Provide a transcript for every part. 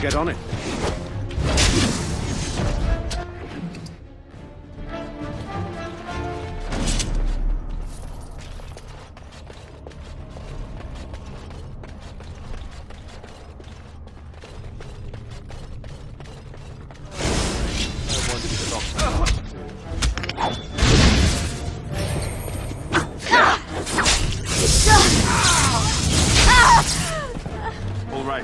get on it. All right.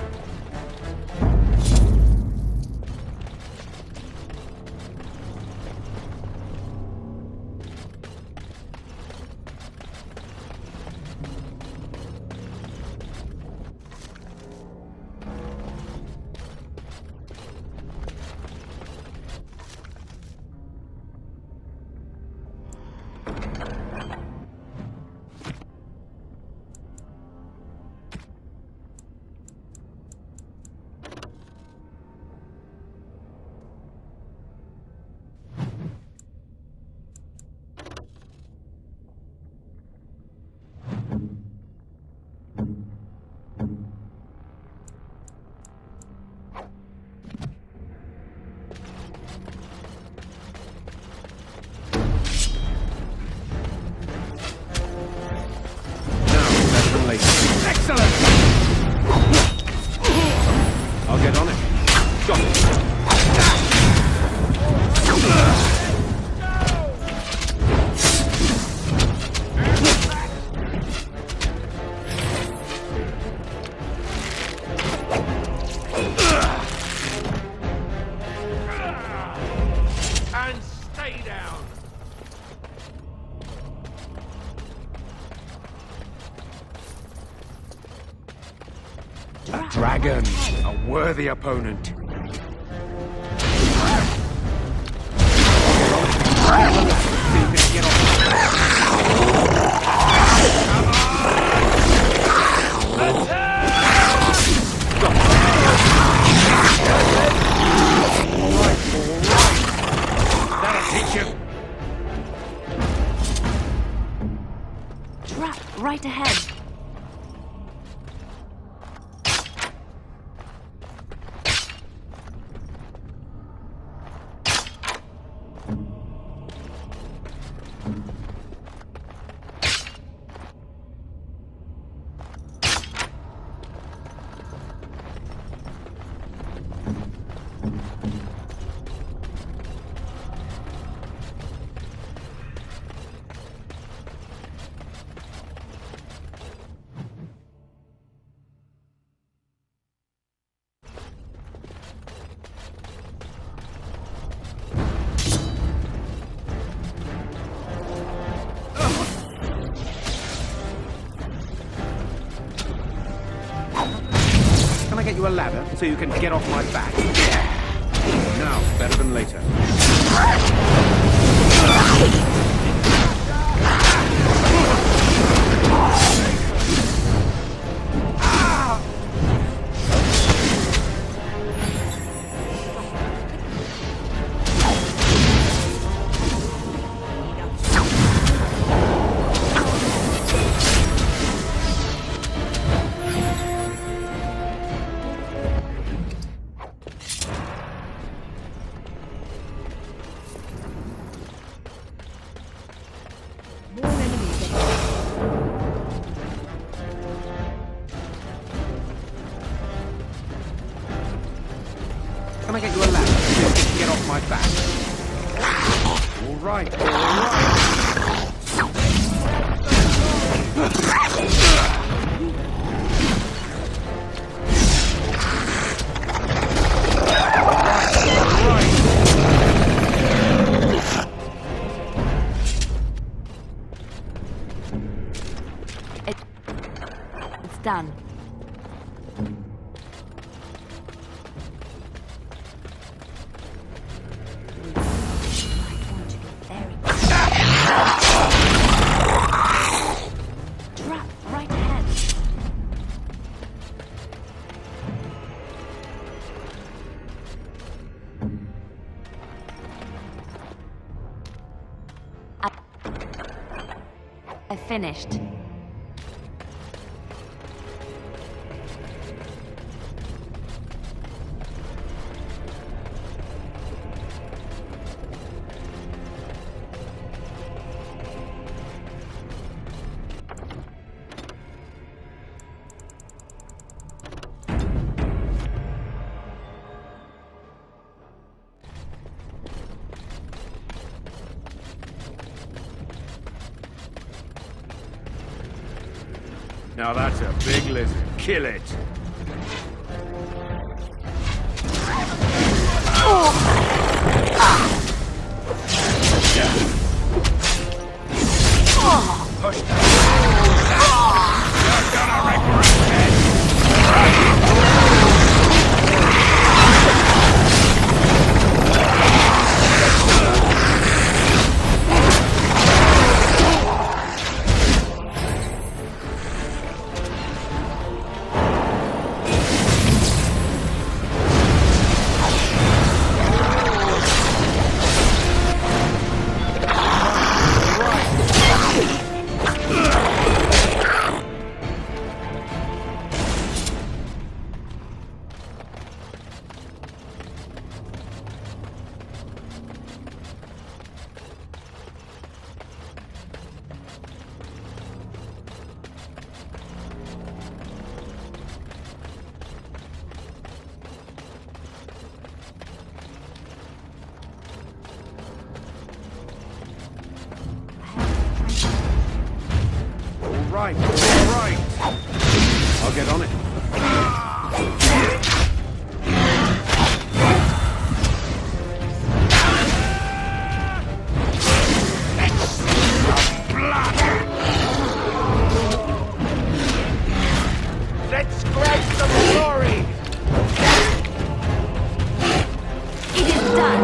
Excellent! I'll get on it. Got it. And stay down. A dragon, a worthy opponent. That'll teach you. Trap right ahead. Can I get you a ladder so you can get off my back? Now, better than later. Can I get you a ladder so you can get off my back? All right, all right. It's done. I finished. Now that's a big lizard. Kill it. Push that. You're gonna regret it. All right. I'll get on it. Let's grab some glory! It is done.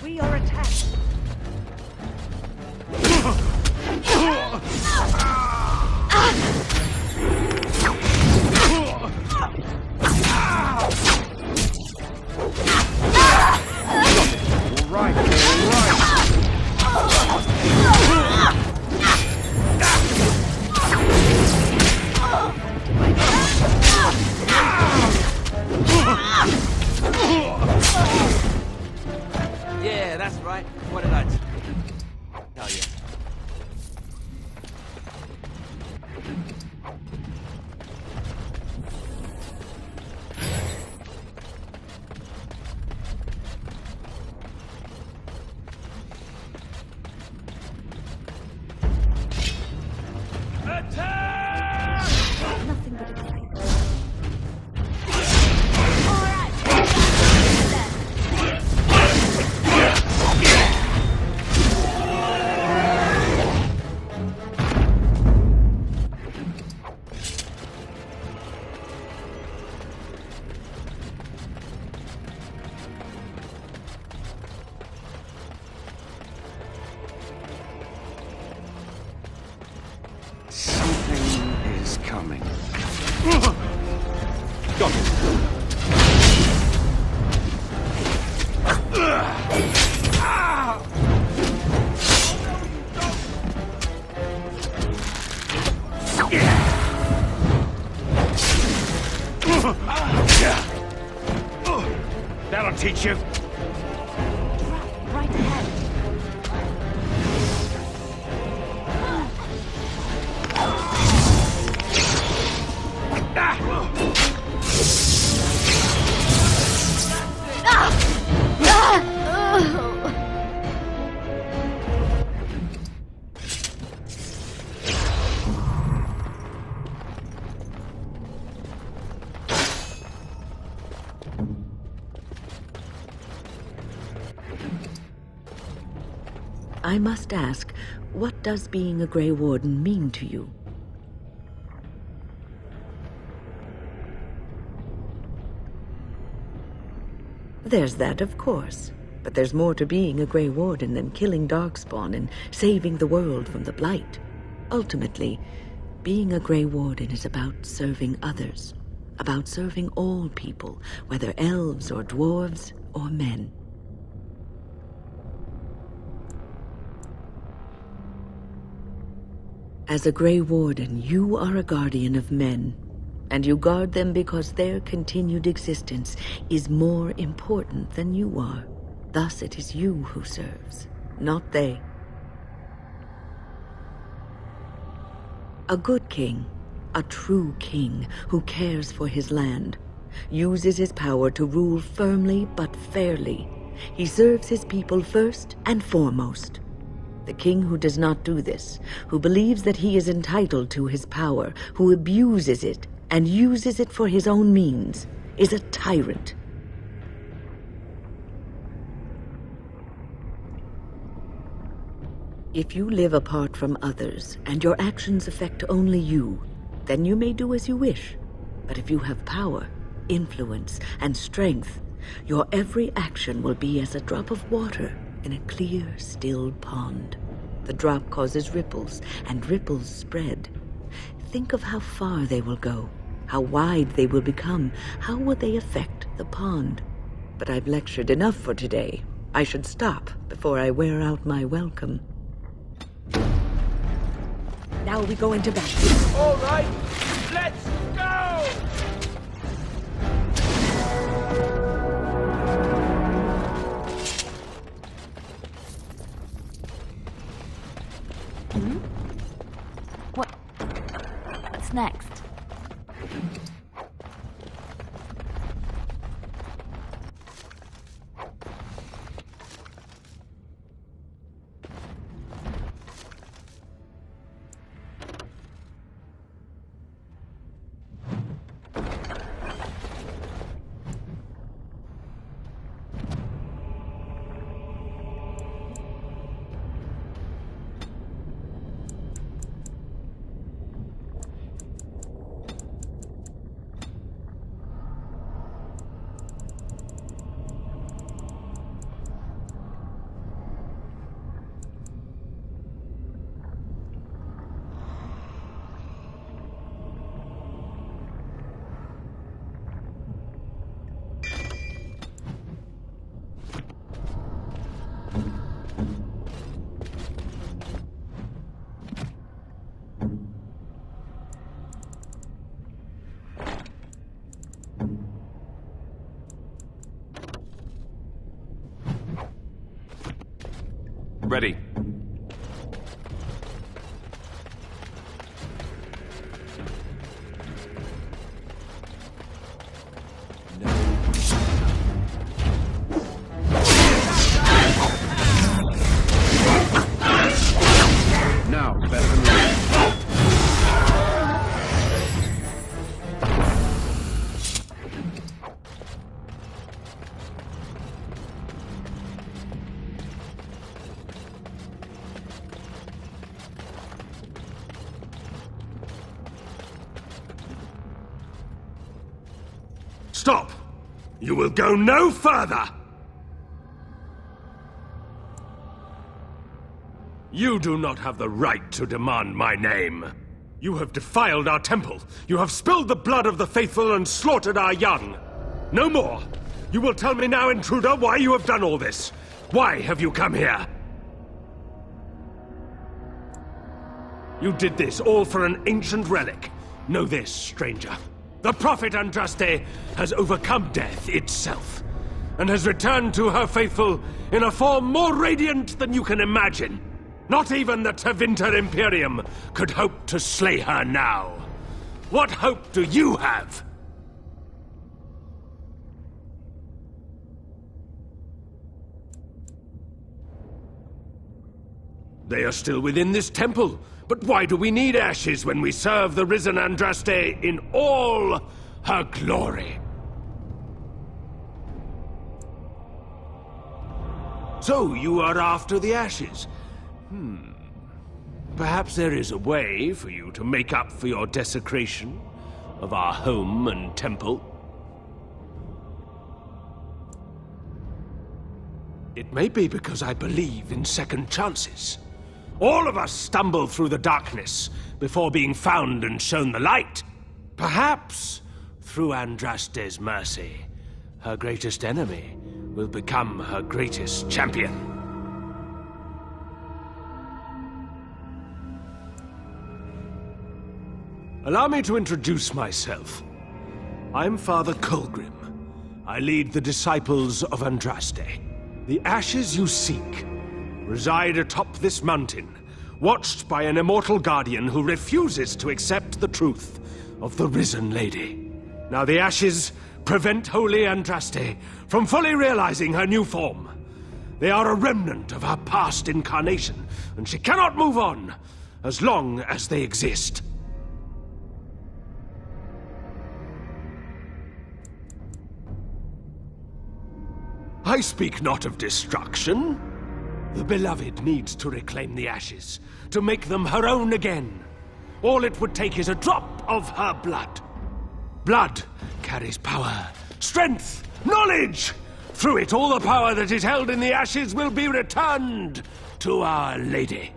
We are attacked. Yeah, that's right. What did I tell you? Nothing but excitement. Something is coming. Got it. That'll teach you. Right ahead. I must ask, what does being a Grey Warden mean to you? There's that, of course. But there's more to being a Grey Warden than killing Darkspawn and saving the world from the Blight. Ultimately, being a Grey Warden is about serving others, about serving all people, whether elves or dwarves or men. As a Grey Warden, you are a guardian of men, and you guard them because their continued existence is more important than you are. Thus it is you who serves, not they. A good king, a true king who cares for his land, uses his power to rule firmly but fairly. He serves his people first and foremost. The king who does not do this, who believes that he is entitled to his power, who abuses it and uses it for his own means, is a tyrant. If you live apart from others, and your actions affect only you, then you may do as you wish. But if you have power, influence, and strength, your every action will be as a drop of water in a clear, still pond. The drop causes ripples, and ripples spread. Think of how far they will go, how wide they will become, how will they affect the pond. But I've lectured enough for today. I should stop before I wear out my welcome. Now we go into battle. All right, let's go! What's next? Ready. Now, better than that. Stop! You will go no further! You do not have the right to demand my name. You have defiled our temple. You have spilled the blood of the faithful and slaughtered our young. No more! You will tell me now, intruder, why you have done all this. Why have you come here? You did this all for an ancient relic. Know this, stranger. The Prophet Andraste has overcome death itself, and has returned to her faithful in a form more radiant than you can imagine. Not even the Tevinter Imperium could hope to slay her now. What hope do you have? They are still within this temple. But why do we need ashes when we serve the risen Andraste in all her glory? So you are after the ashes? Perhaps there is a way for you to make up for your desecration of our home and temple. It may be because I believe in second chances. All of us stumble through the darkness before being found and shown the light. Perhaps, through Andraste's mercy, her greatest enemy will become her greatest champion. Allow me to introduce myself. I'm Father Colgrim. I lead the Disciples of Andraste. The ashes you seek reside atop this mountain, watched by an immortal guardian who refuses to accept the truth of the Risen Lady. Now the ashes prevent Holy Andraste from fully realizing her new form. They are a remnant of her past incarnation, and she cannot move on as long as they exist. I speak not of destruction. The Beloved needs to reclaim the ashes, to make them her own again. All it would take is a drop of her blood. Blood carries power, strength, knowledge! Through it, all the power that is held in the ashes will be returned to Our Lady.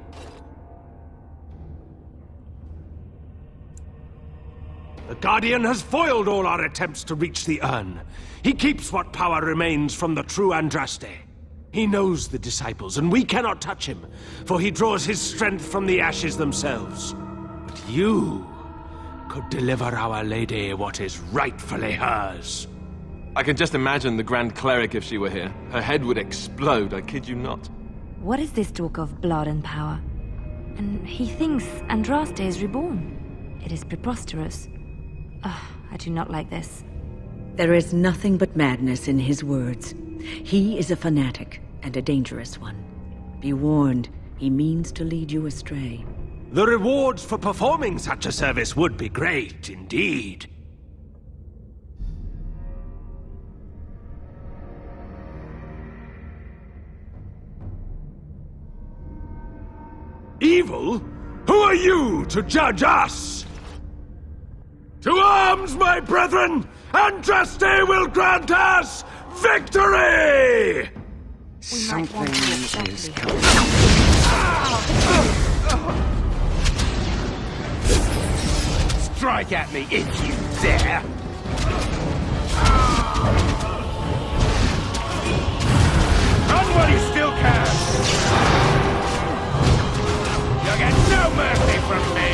The Guardian has foiled all our attempts to reach the urn. He keeps what power remains from the true Andraste. He knows the disciples, and we cannot touch him, for he draws his strength from the ashes themselves. But you could deliver Our Lady what is rightfully hers. I can just imagine the Grand Cleric if she were here. Her head would explode, I kid you not. What is this talk of blood and power? And he thinks Andraste is reborn. It is preposterous. I do not like this. There is nothing but madness in his words. He is a fanatic, and a dangerous one. Be warned, he means to lead you astray. The rewards for performing such a service would be great indeed. Evil? Who are you to judge us? To arms, my brethren! Andraste will grant us victory! Something is coming. Strike at me if you dare! Run while you still can! You'll get no mercy from me!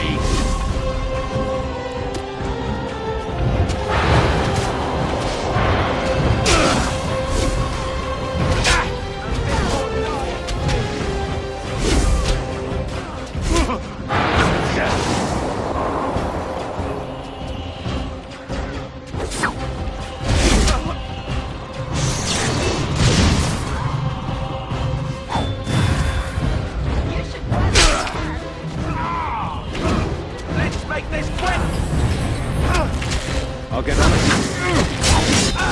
I'll get on it.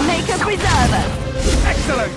Make a preserver! Excellent!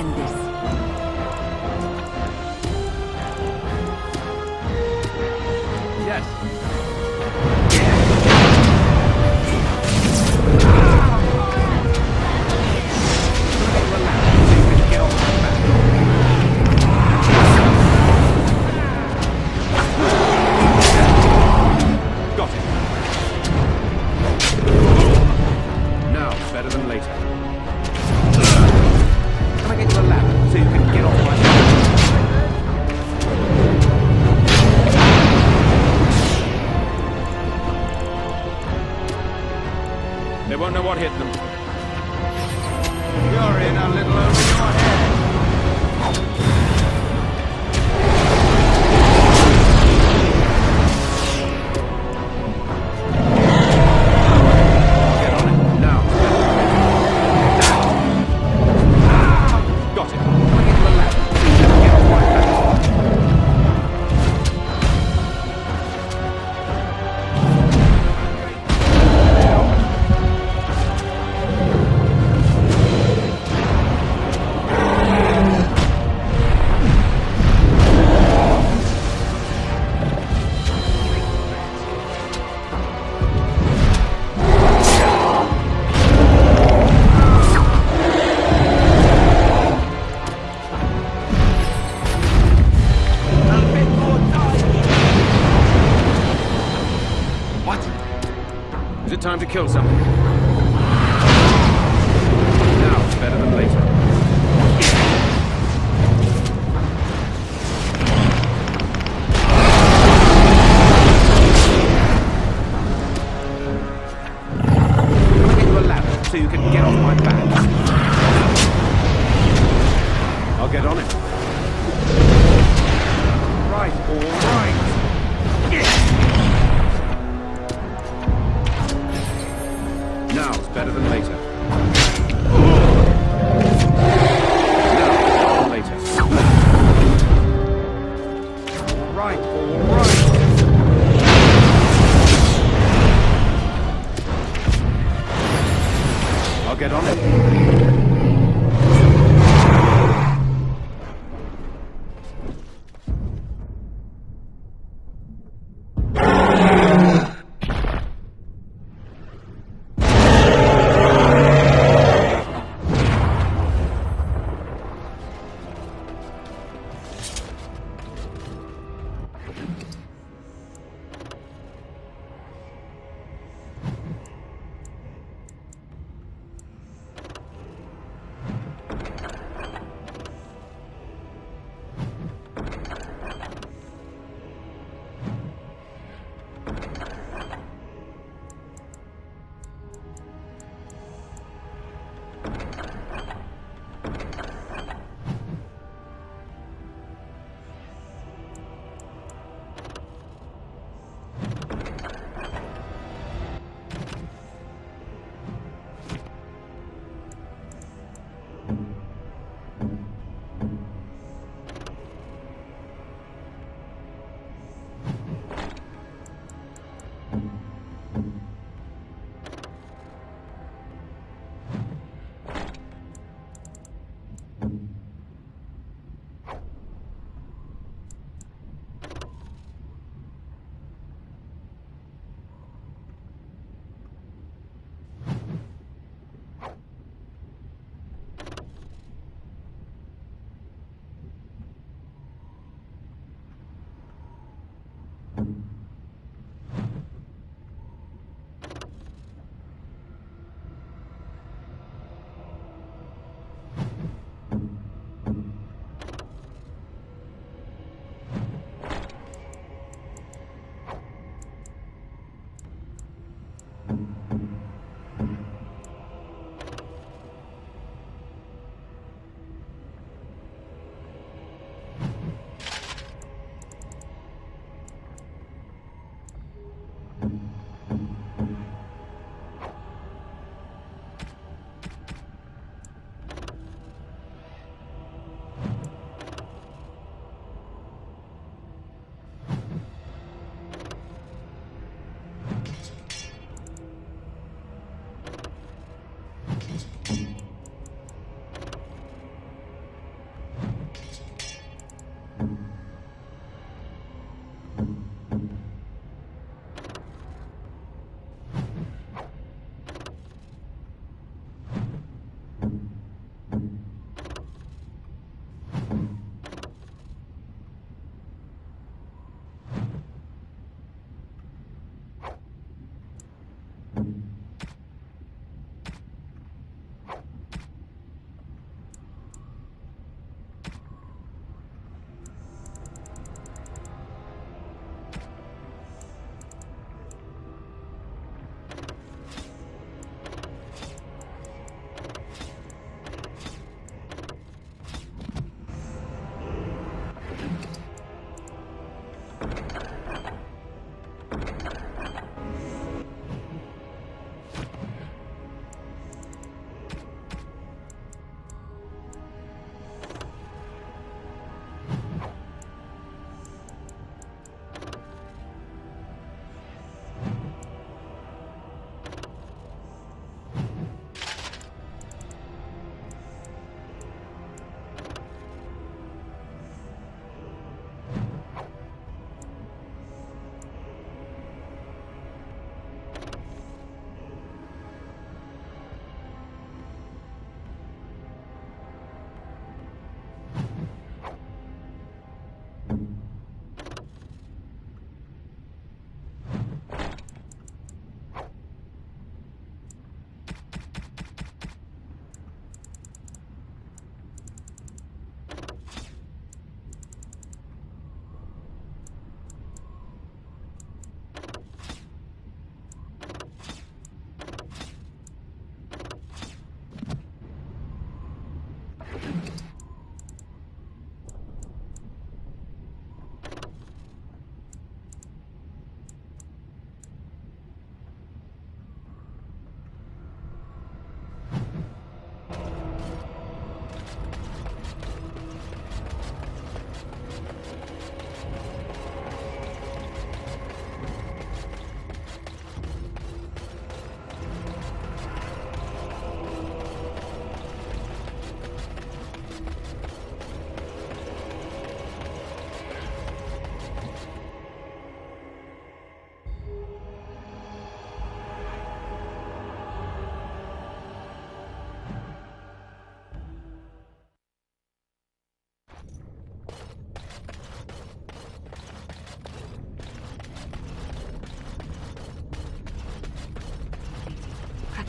end this. Yes. Relax, so you can get off my back. Got it. Now, better than later. Can I get you a ladder so you can get off my back? They won't know what hit them. You're in a little over your head. Get on it. Now. Got it. Can I get you a ladder so you can get off my back? What? Is it time to kill something? Now it's better than later. Can I get you a ladder so you can get off my back? I'll get on it. Right, all right. Now it's better than later. Now, later. All right, all right. I'll get on it.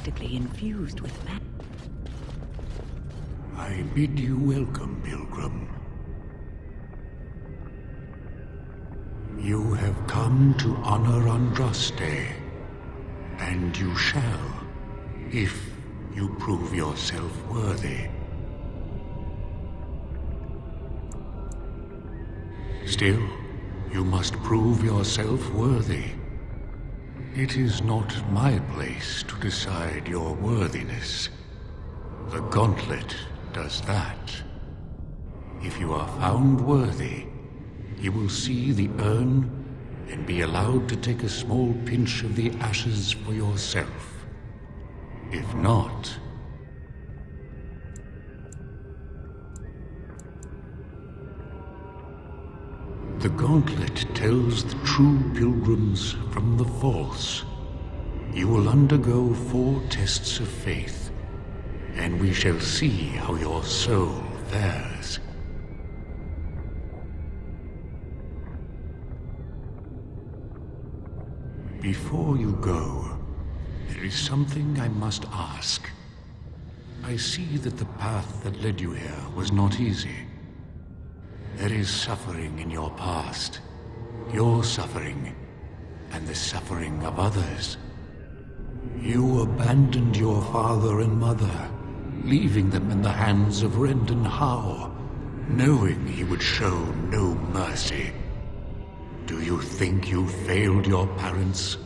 practically infused with magic. I bid you welcome, pilgrim. You have come to honor Andraste, and you shall, if you prove yourself worthy. Still, you must prove yourself worthy. It is not my place to decide your worthiness. The Gauntlet does that. If you are found worthy, you will see the urn and be allowed to take a small pinch of the ashes for yourself. If not, the Gauntlet tells the true pilgrims from the false. You will undergo 4 tests of faith, and we shall see how your soul fares. Before you go, there is something I must ask. I see that the path that led you here was not easy. There is suffering in your past, your suffering, and the suffering of others. You abandoned your father and mother, leaving them in the hands of Rendon Howe, knowing he would show no mercy. Do you think you failed your parents?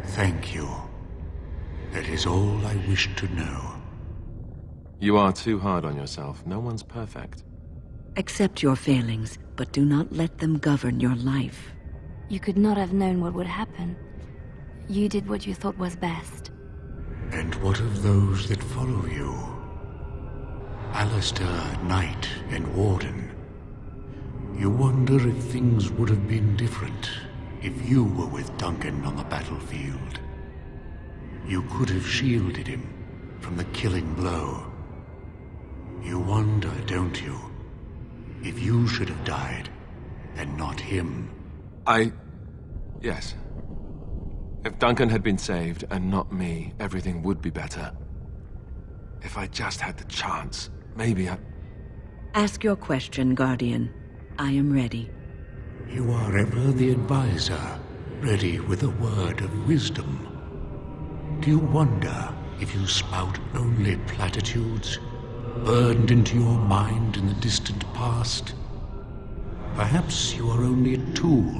Thank you. That is all I wish to know. You are too hard on yourself. No one's perfect. Accept your failings, but do not let them govern your life. You could not have known what would happen. You did what you thought was best. And what of those that follow you? Alistair, Knight, and Warden. You wonder if things would have been different if you were with Duncan on the battlefield. You could have shielded him from the killing blow. You wonder, don't you, if you should have died and not him? Yes. If Duncan had been saved and not me, everything would be better. If I just had the chance, maybe I... Ask your question, Guardian. I am ready. You are ever the advisor, ready with a word of wisdom. Do you wonder if you spout only platitudes, burned into your mind in the distant past? Perhaps you are only a tool,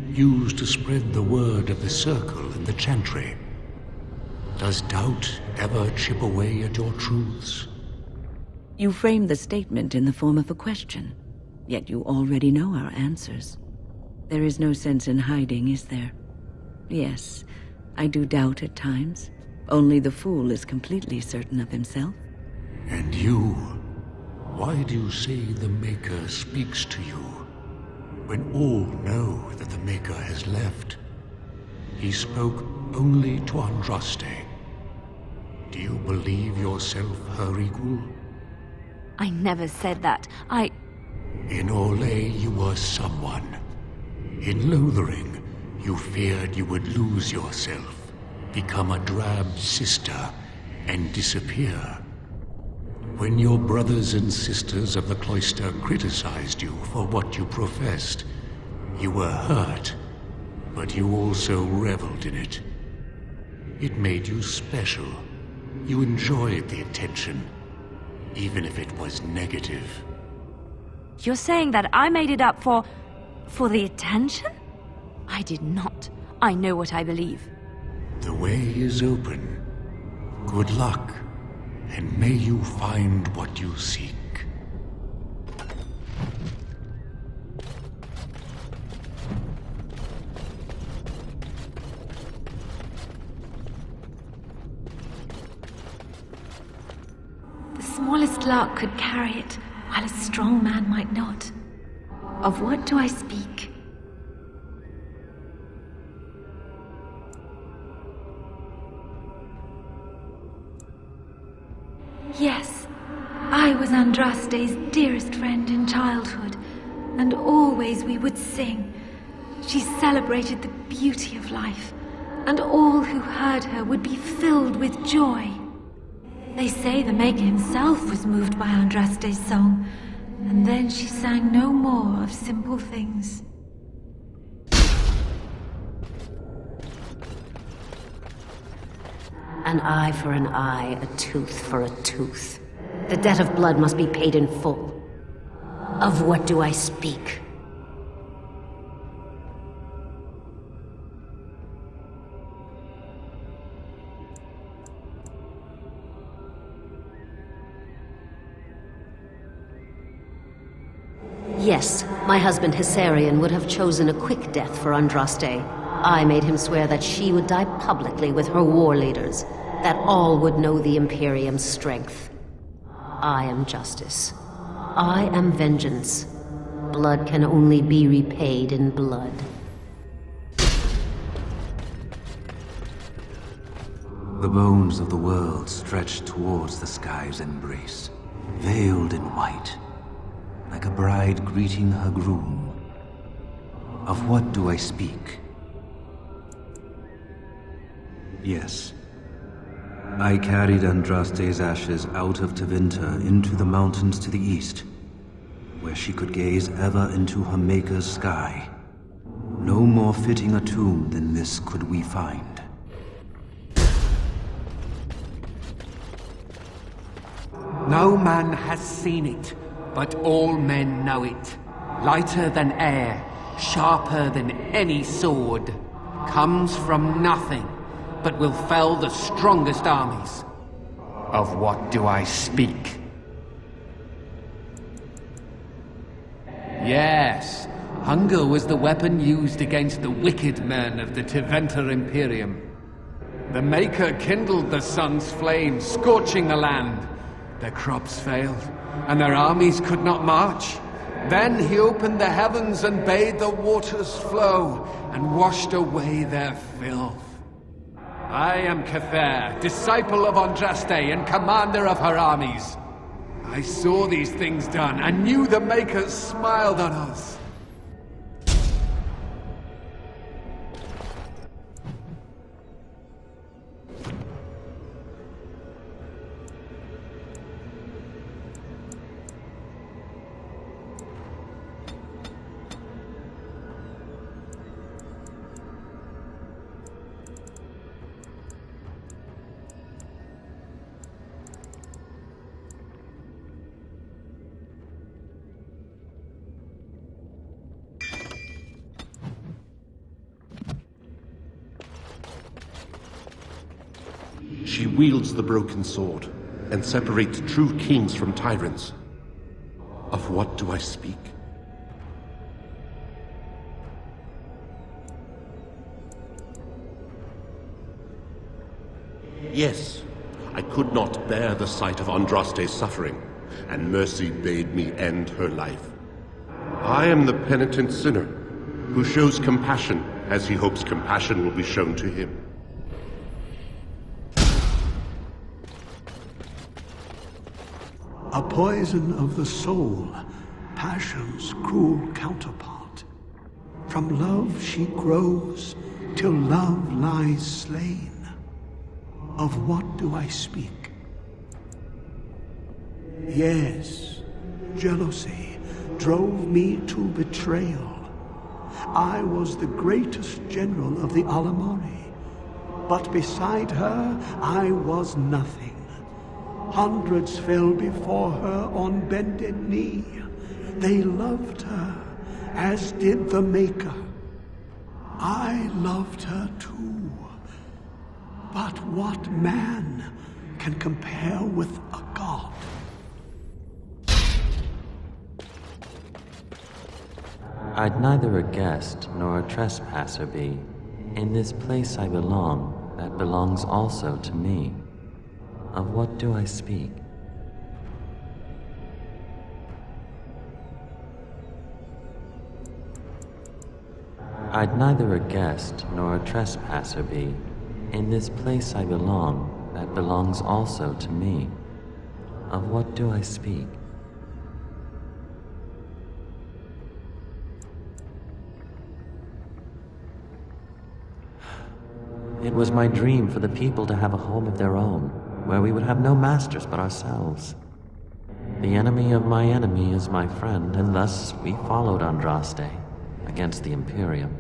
used to spread the word of the Circle and the Chantry. Does doubt ever chip away at your truths? You framed the statement in the form of a question, yet you already know our answers. There is no sense in hiding, is there? Yes, I do doubt at times. Only the fool is completely certain of himself. And you? Why do you say the Maker speaks to you, when all know that the Maker has left? He spoke only to Andraste. Do you believe yourself her equal? I never said that. In Orlais, you were someone. In Lothering, you feared you would lose yourself, become a drab sister, and disappear. When your brothers and sisters of the cloister criticized you for what you professed, you were hurt, but you also reveled in it. It made you special. You enjoyed the attention, even if it was negative. You're saying that I made it up for the attention? I did not. I know what I believe. The way is open. Good luck, and may you find what you seek. The smallest lark could carry it, while a strong man might not. Of what do I speak? Yes, I I was Andraste's dearest friend in childhood, and always we would sing. She celebrated the beauty of life, and all who heard her would be filled with joy. They say the Maker himself was moved by Andraste's song, and then she sang no more of simple things. An eye for an eye, a tooth for a tooth. The debt of blood must be paid in full. Of what do I speak? Yes, my husband Hysarion would have chosen a quick death for Andraste. I made him swear that she would die publicly with her war leaders, that all would know the Imperium's strength. I am justice. I am vengeance. Blood can only be repaid in blood. The bones of the world stretched towards the sky's embrace, veiled in white, like a bride greeting her groom. Of what do I speak? Yes. I carried Andraste's ashes out of Tevinter into the mountains to the east, where she could gaze ever into her Maker's sky. No more fitting a tomb than this could we find. No man has seen it, but all men know it. Lighter than air, sharper than any sword. Comes from nothing, but will fell the strongest armies. Of what do I speak? Yes, hunger was the weapon used against the wicked men of the Tevinter Imperium. The Maker kindled the sun's flame, scorching the land. Their crops failed, and their armies could not march. Then he opened the heavens and bade the waters flow, and washed away their filth. I am Cathair, disciple of Andraste and commander of her armies. I saw these things done, and knew the Makers smiled on us. She wields the broken sword, and separates true kings from tyrants. Of what do I speak? Yes, I could not bear the sight of Andraste's suffering, and mercy bade me end her life. I am the penitent sinner, who shows compassion as he hopes compassion will be shown to him. A poison of the soul, passion's cruel counterpart. From love she grows, till love lies slain. Of what do I speak? Yes, jealousy drove me to betrayal. I was the greatest general of the Alamari, but beside her I was nothing. Hundreds fell before her on bended knee. They loved her, as did the Maker. I loved her too. But what man can compare with a god? I'd neither a guest nor a trespasser be. In this place I belong, that belongs also to me. Of what do I speak? I'd neither a guest nor a trespasser be. In this place I belong, that belongs also to me. Of what do I speak? It was my dream for the people to have a home of their own, where we would have no masters but ourselves. The enemy of my enemy is my friend, and thus we followed Andraste against the Imperium.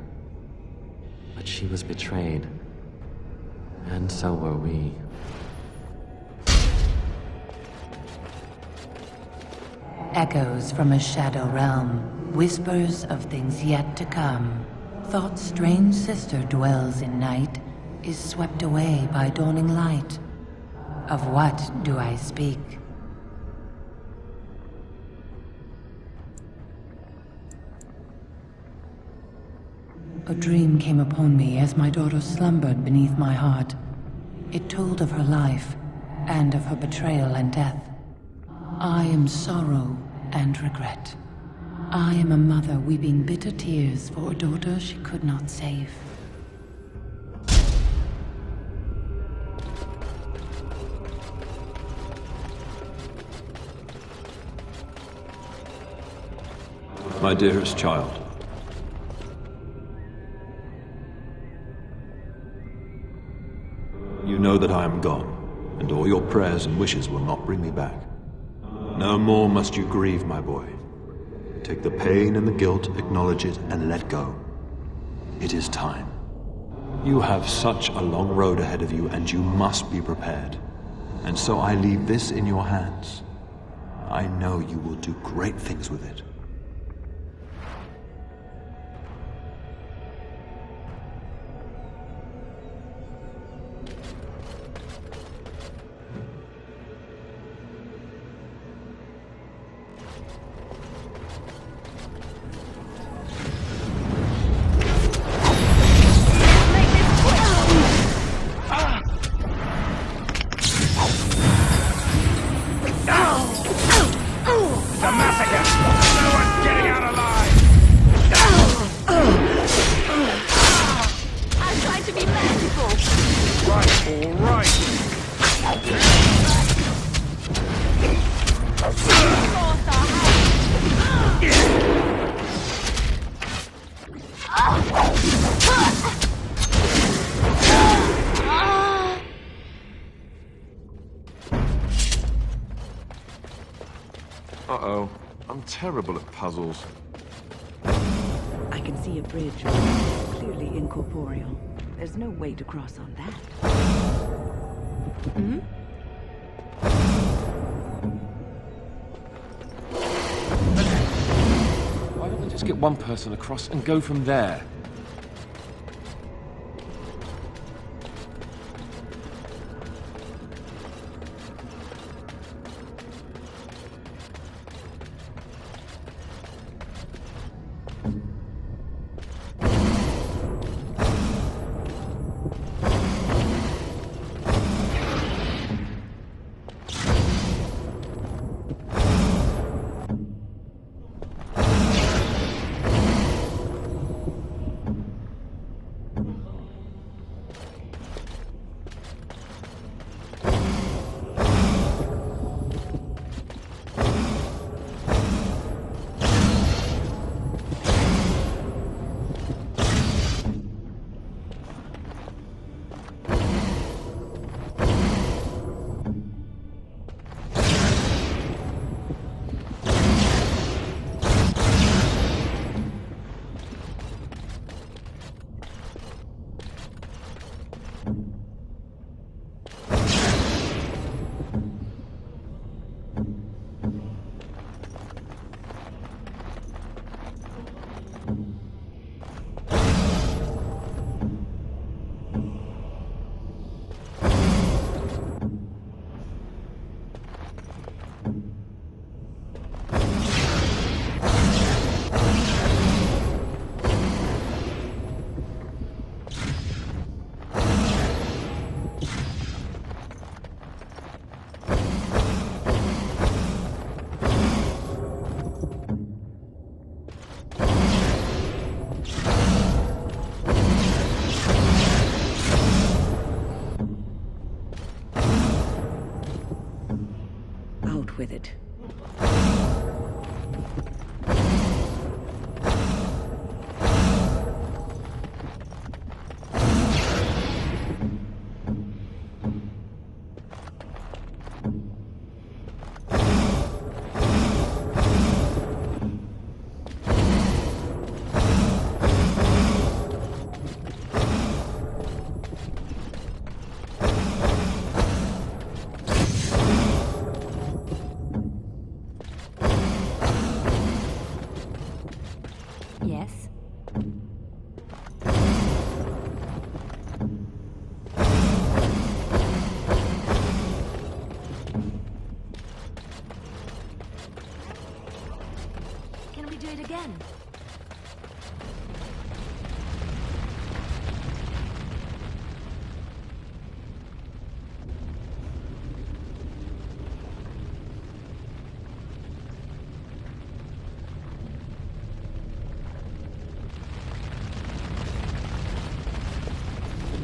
But she was betrayed, and so were we. Echoes from a shadow realm, whispers of things yet to come. Thought's strange sister dwells in night, is swept away by dawning light. Of what do I speak? A dream came upon me as my daughter slumbered beneath my heart. It told of her life, and of her betrayal and death. I am sorrow and regret. I am a mother weeping bitter tears for a daughter she could not save. My dearest child. You know that I am gone, and all your prayers and wishes will not bring me back. No more must you grieve, my boy. Take the pain and the guilt, acknowledge it, and let go. It is time. You have such a long road ahead of you, and you must be prepared. And so I leave this in your hands. I know you will do great things with it. Uh-oh. I'm terrible at puzzles. I can see a bridge, clearly incorporeal. There's no way to cross on that. Hmm? Why don't we just get one person across and go from there? gauntlet. Yes? Can we do it again?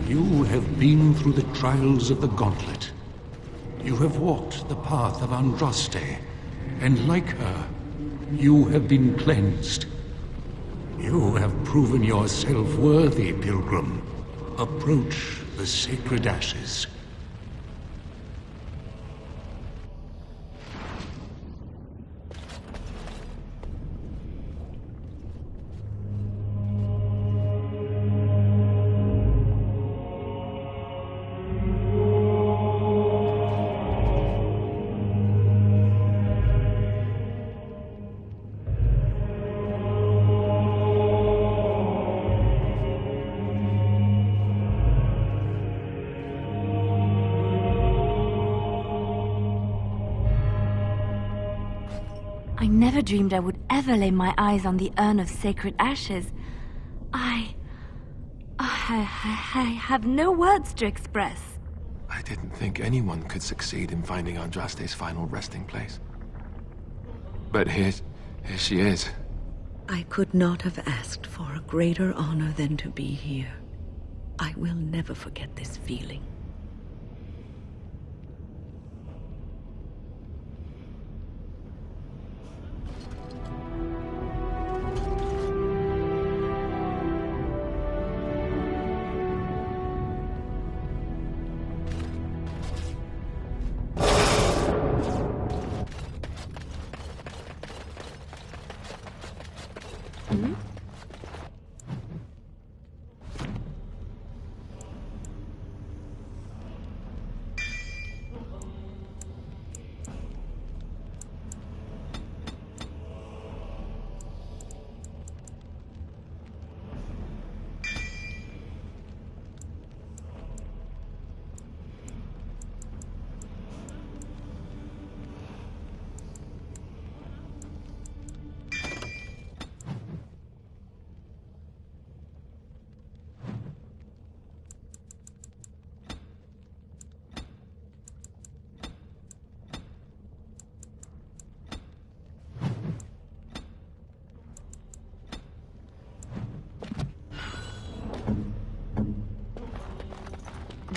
You have been through the trials of the Gauntlet. You have walked the path of Andraste, and like her, you have been cleansed. You have proven yourself worthy, Pilgrim. Approach the sacred ashes. I never dreamed I would ever lay my eyes on the urn of sacred ashes. I have no words to express. I didn't think anyone could succeed in finding Andraste's final resting place. But here she is. I could not have asked for a greater honor than to be here. I will never forget this feeling.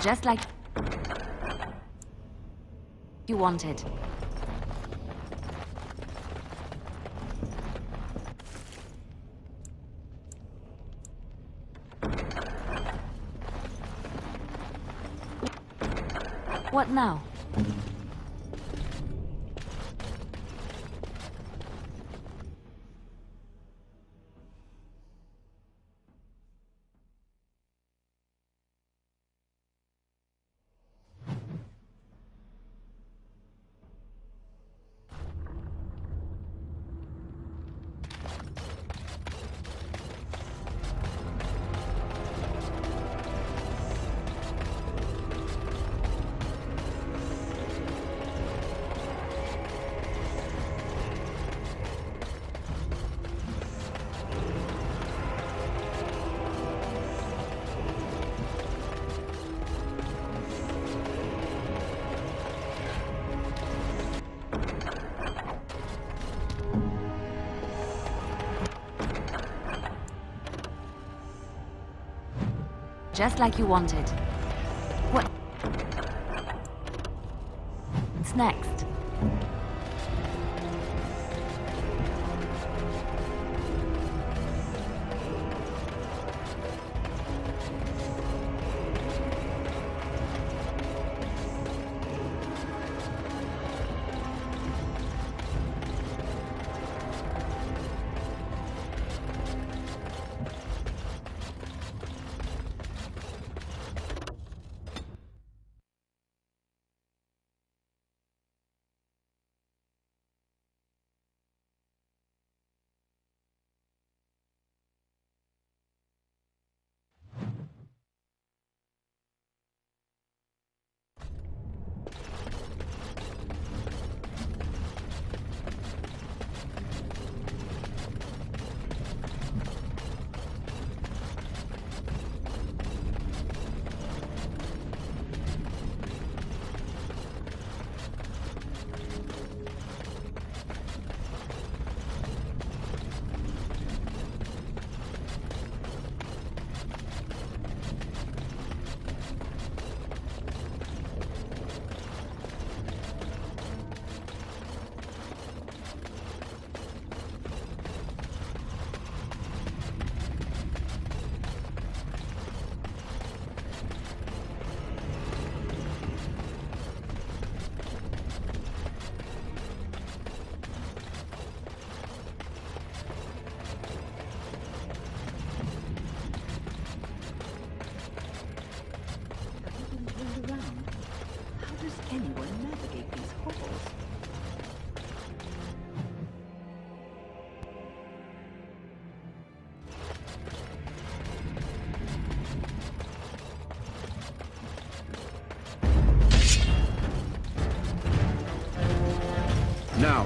Just like you wanted. What now? Just like you wanted. What's next?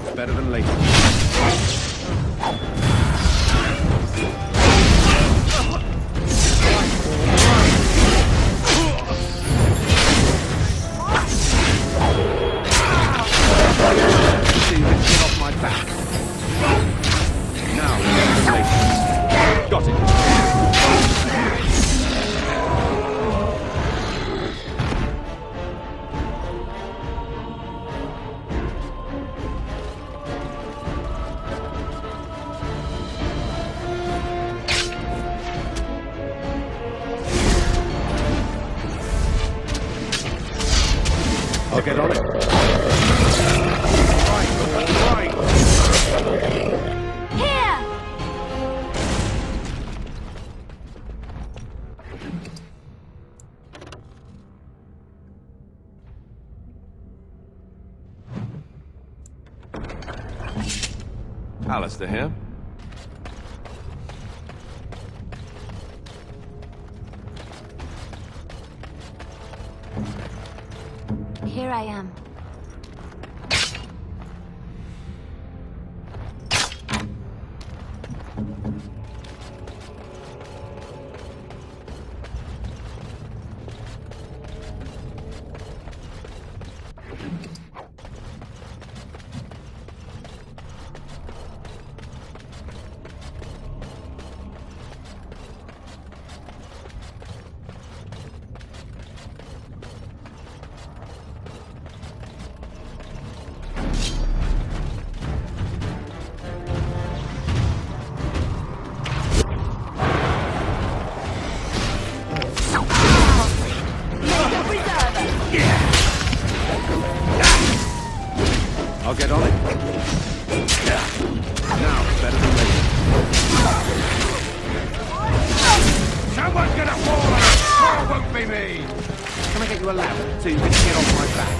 it's better than later. See, let's get off my back. Now, better than later. Got it. I'll get on it. Right. Here! Alistair here. Here I am. I'll get on it. Now, better than later. Someone's gonna fall on it! Sure won't be me! Can I get you a ladder so you can get off my back?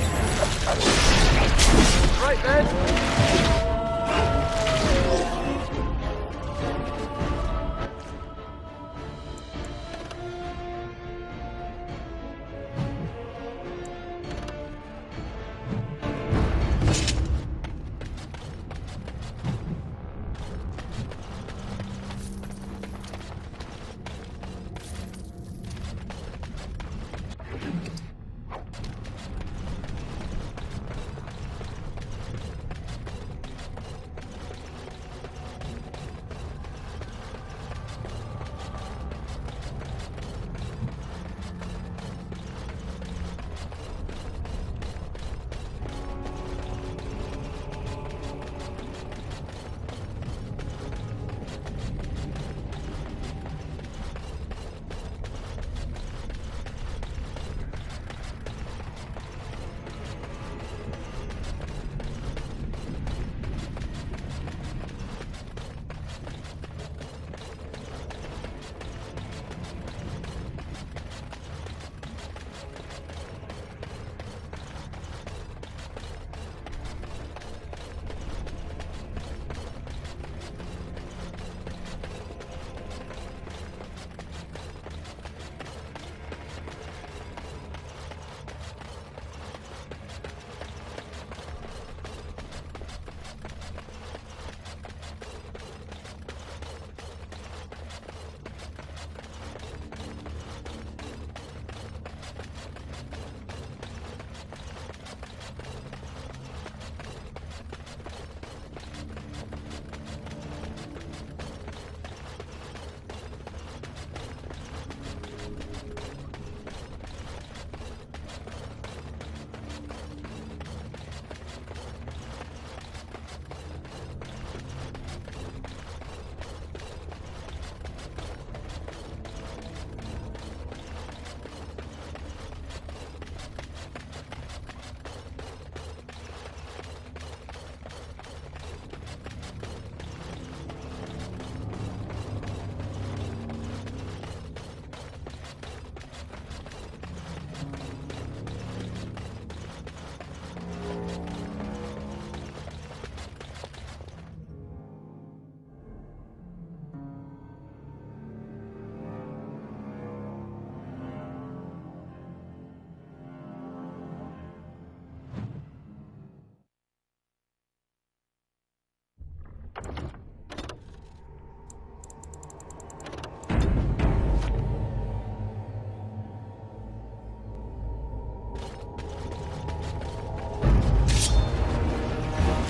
Right then.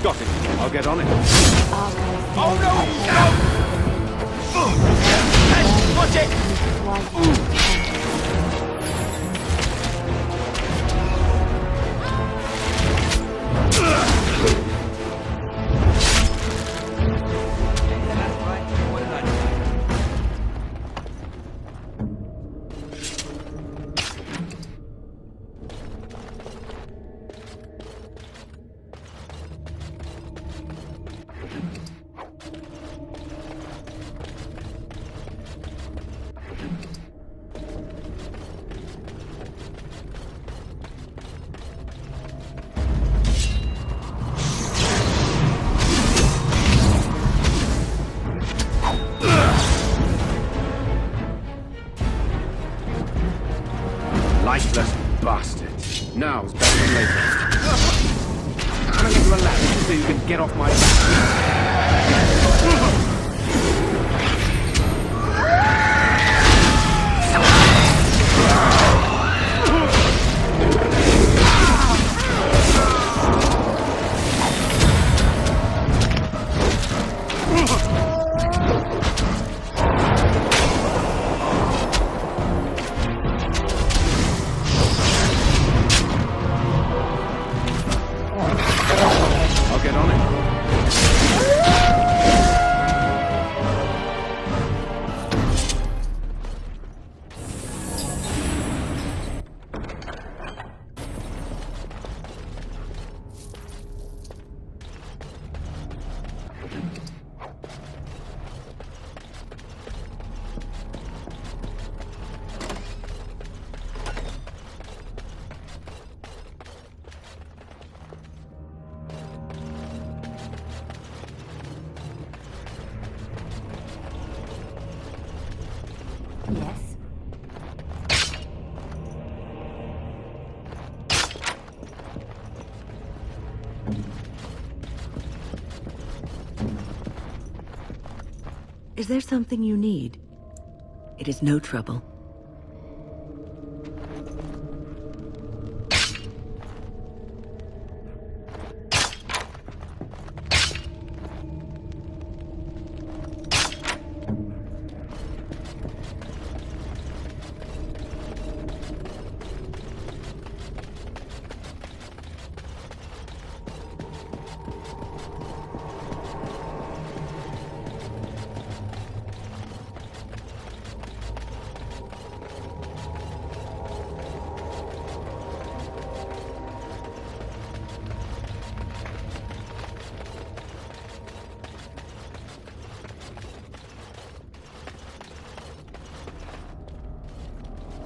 Got it. I'll get on it. Oh no! No! Hey, watch it! Lifeless bastard. Now's better than later. Can I get you a ladder so you can get off my back? I'll get on it. Yes. Is there something you need? It is no trouble.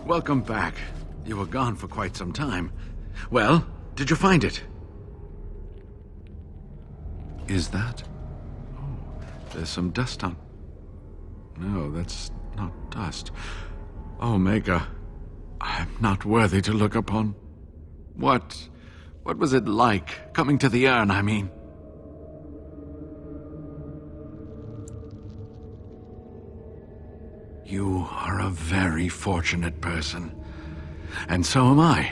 Welcome back. You were gone for quite some time. Well, did you find it? Is that? Oh, there's some dust on... No, that's not dust. Oh, Maker, I'm not worthy to look upon. What was it like, coming to the urn, I mean? You are a very fortunate person. And so am I.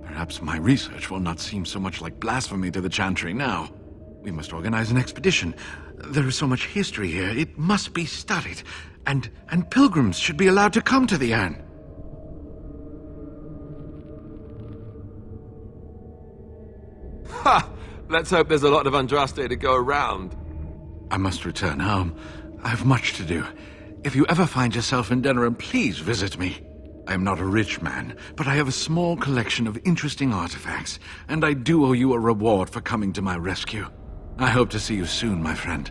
Perhaps my research will not seem so much like blasphemy to the Chantry now. We must organize an expedition. There is so much history here, it must be studied. And pilgrims should be allowed to come to the urn. Ha! Let's hope there's a lot of Andraste to go around. I must return home. I have much to do. If you ever find yourself in Denerim, please visit me. I am not a rich man, but I have a small collection of interesting artifacts, and I do owe you a reward for coming to my rescue. I hope to see you soon, my friend.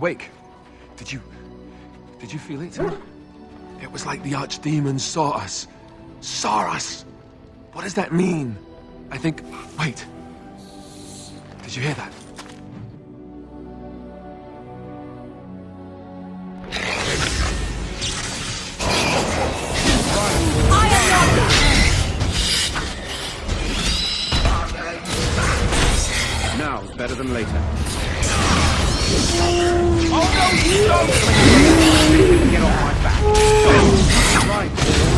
awake. Did you feel it? It was like the archdemon saw us. Saw us! What does that mean? I think... Wait. Did you hear that? Now's better than later. Oh no, you don't! Get off my back. Right,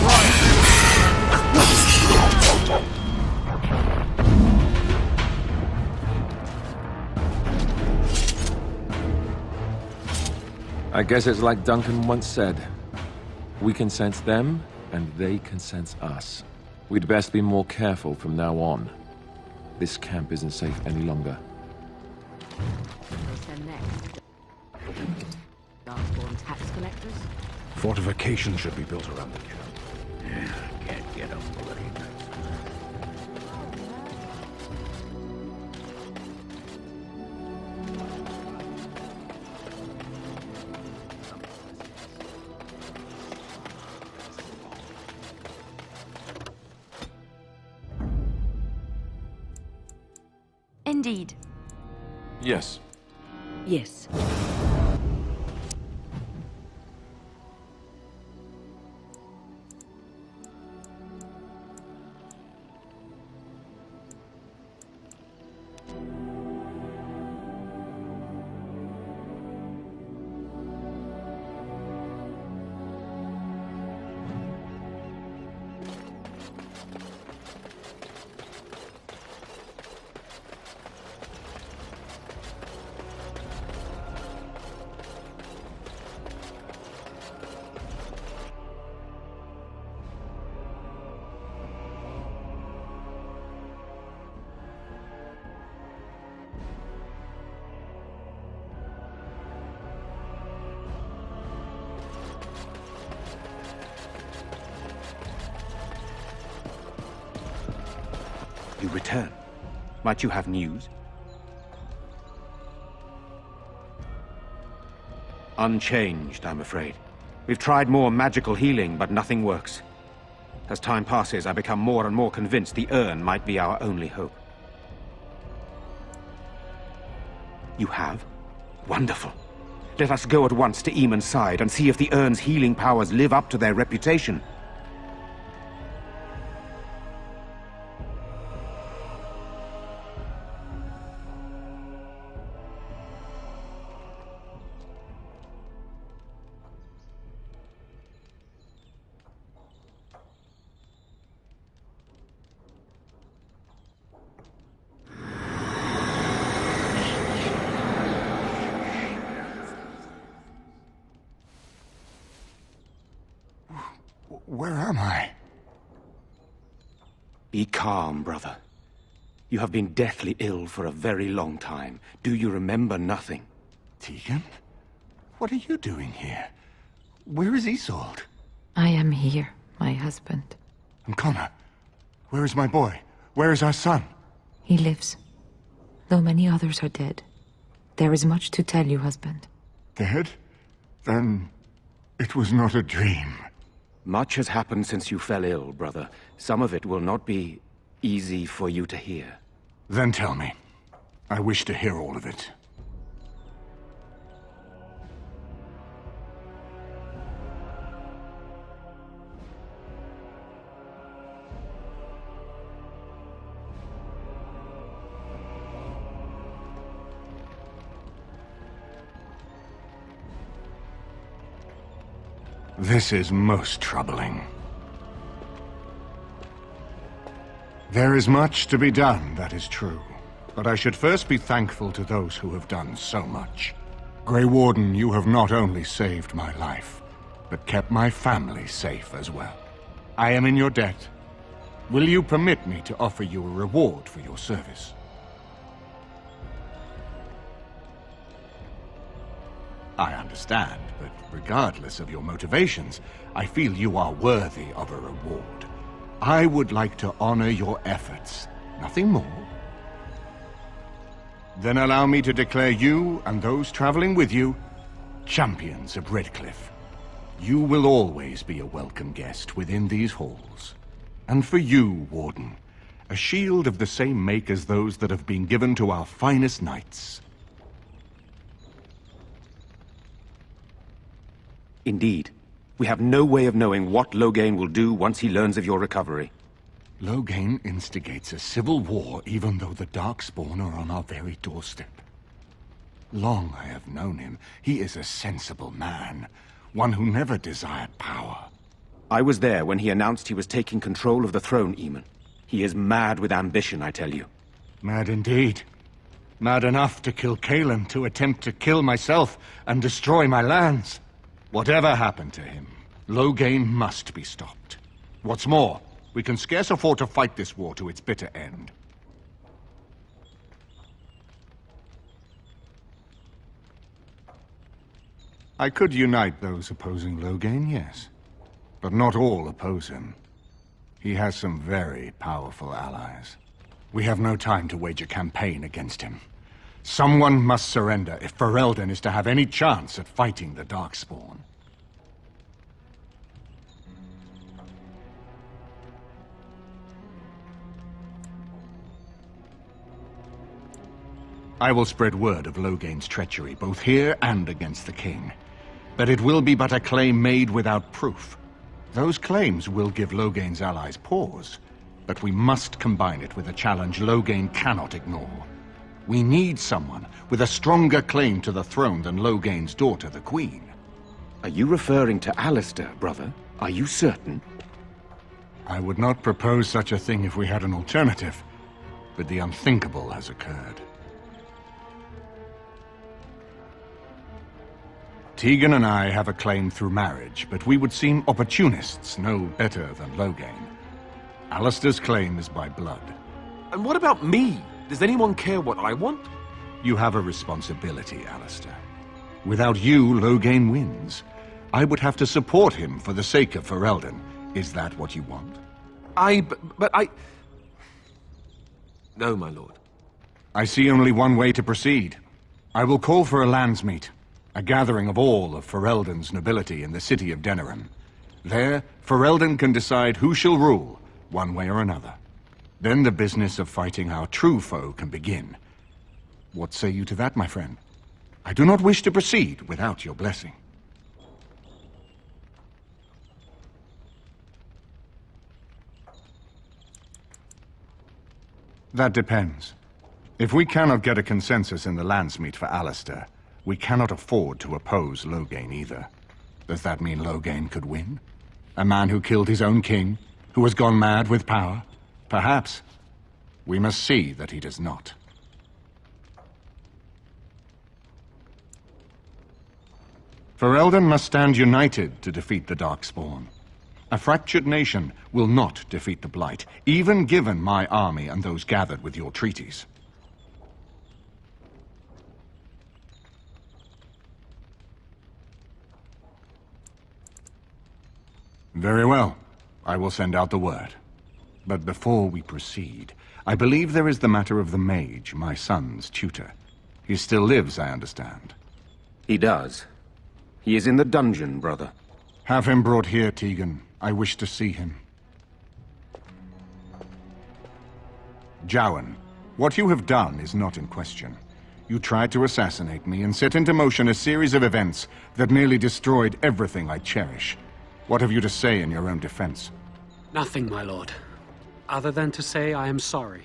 right. I guess it's like Duncan once said. We can sense them, and they can sense us. We'd best be more careful from now on. This camp isn't safe any longer. Darkborn tax collectors? Fortifications should be built around the camp. Can't get up the lane. Indeed. Yes. Yes. You return. Might you have news? Unchanged, I'm afraid. We've tried more magical healing, but nothing works. As time passes, I become more and more convinced the urn might be our only hope. You have? Wonderful. Let us go at once to Eamon's side and see if the urn's healing powers live up to their reputation. Where am I? Be calm, brother. You have been deathly ill for a very long time. Do you remember nothing? Tegan? What are you doing here? Where is Isolde? I am here, my husband. And Connor? Where is my boy? Where is our son? He lives, though many others are dead. There is much to tell you, husband. Dead? Then it was not a dream. Much has happened since you fell ill, brother. Some of it will not be easy for you to hear. Then tell me. I wish to hear all of it. This is most troubling. There is much to be done, that is true. But I should first be thankful to those who have done so much. Grey Warden, you have not only saved my life, but kept my family safe as well. I am in your debt. Will you permit me to offer you a reward for your service? I understand, but regardless of your motivations, I feel you are worthy of a reward. I would like to honor your efforts, nothing more. Then allow me to declare you and those traveling with you Champions of Redcliffe, you will always be a welcome guest within these halls. And for you, Warden, a shield of the same make as those that have been given to our finest knights. Indeed. We have no way of knowing what Loghain will do once he learns of your recovery. Loghain instigates a civil war even though the Darkspawn are on our very doorstep. Long I have known him. He is a sensible man, one who never desired power. I was there when he announced he was taking control of the throne, Eamon. He is mad with ambition, I tell you. Mad indeed. Mad enough to kill Cailan, to attempt to kill myself and destroy my lands. Whatever happened to him, Loghain must be stopped. What's more, we can scarce afford to fight this war to its bitter end. I could unite those opposing Loghain, yes. But not all oppose him. He has some very powerful allies. We have no time to wage a campaign against him. Someone must surrender if Ferelden is to have any chance at fighting the Darkspawn. I will spread word of Loghain's treachery, both here and against the king. But it will be but a claim made without proof. Those claims will give Loghain's allies pause, but we must combine it with a challenge Loghain cannot ignore. We need someone with a stronger claim to the throne than Loghain's daughter, the Queen. Are you referring to Alistair, brother? Are you certain? I would not propose such a thing if we had an alternative, but the unthinkable has occurred. Tegan and I have a claim through marriage, but we would seem opportunists no better than Loghain. Alistair's claim is by blood. And what about me? Does anyone care what I want? You have a responsibility, Alistair. Without you, Loghain wins. I would have to support him for the sake of Ferelden. Is that what you want? But I... No, my lord. I see only one way to proceed. I will call for a landsmeet. A gathering of all of Ferelden's nobility in the city of Denerim. There, Ferelden can decide who shall rule, one way or another. Then the business of fighting our true foe can begin. What say you to that, my friend? I do not wish to proceed without your blessing. That depends. If we cannot get a consensus in the landsmeet for Alistair, we cannot afford to oppose Loghain either. Does that mean Loghain could win? A man who killed his own king, who has gone mad with power? Perhaps. We must see that he does not. Ferelden must stand united to defeat the Darkspawn. A fractured nation will not defeat the Blight, even given my army and those gathered with your treaties. Very well. I will send out the word. But before we proceed, I believe there is the matter of the mage, my son's tutor. He still lives, I understand. He does. He is in the dungeon, brother. Have him brought here, Tegan. I wish to see him. Jowan, what you have done is not in question. You tried to assassinate me and set into motion a series of events that nearly destroyed everything I cherish. What have you to say in your own defense? Nothing, my lord. Other than to say I am sorry.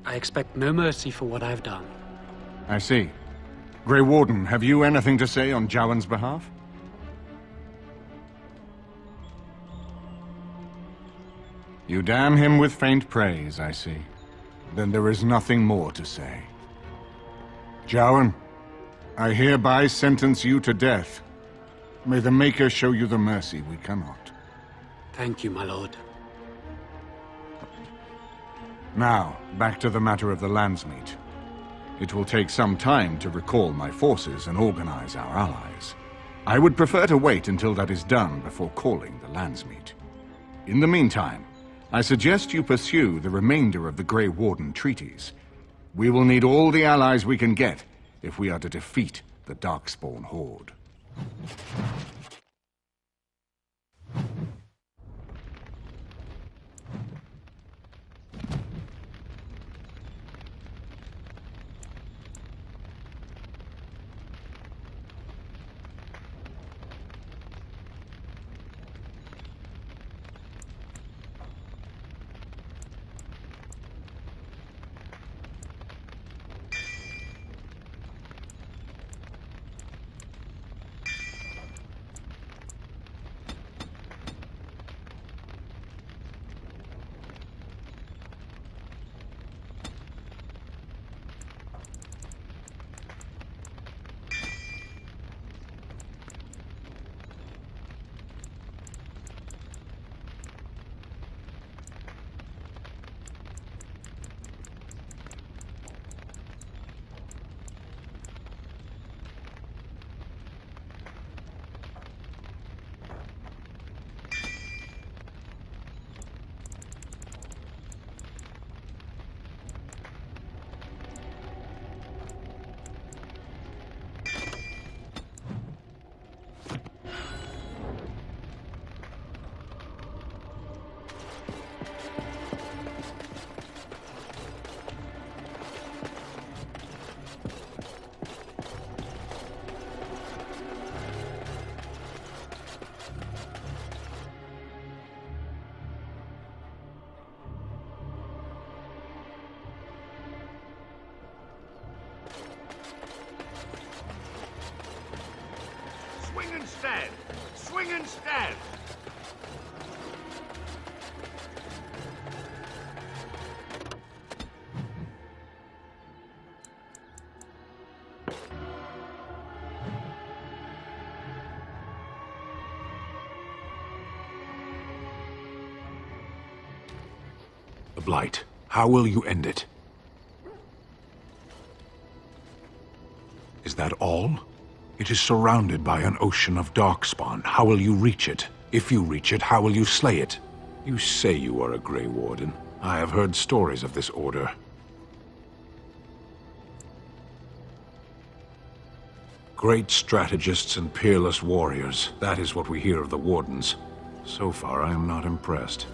I expect no mercy for what I have done. I see. Grey Warden, have you anything to say on Jowan's behalf? You damn him with faint praise, I see. Then there is nothing more to say. Jowan, I hereby sentence you to death. May the Maker show you the mercy we cannot. Thank you, my lord. Now, back to the matter of the landsmeet. It will take some time to recall my forces and organize our allies. I would prefer to wait until that is done before calling the landsmeet. In the meantime, I suggest you pursue the remainder of the Grey Warden treaties. We will need all the allies we can get if we are to defeat the Darkspawn Horde. Swing and stand! Swing and stand! The Blight. How will you end it? Is that all? It is surrounded by an ocean of Darkspawn. How will you reach it? If you reach it, how will you slay it? You say you are a Grey Warden. I have heard stories of this order. Great strategists and peerless warriors. That is what we hear of the Wardens. So far, I am not impressed.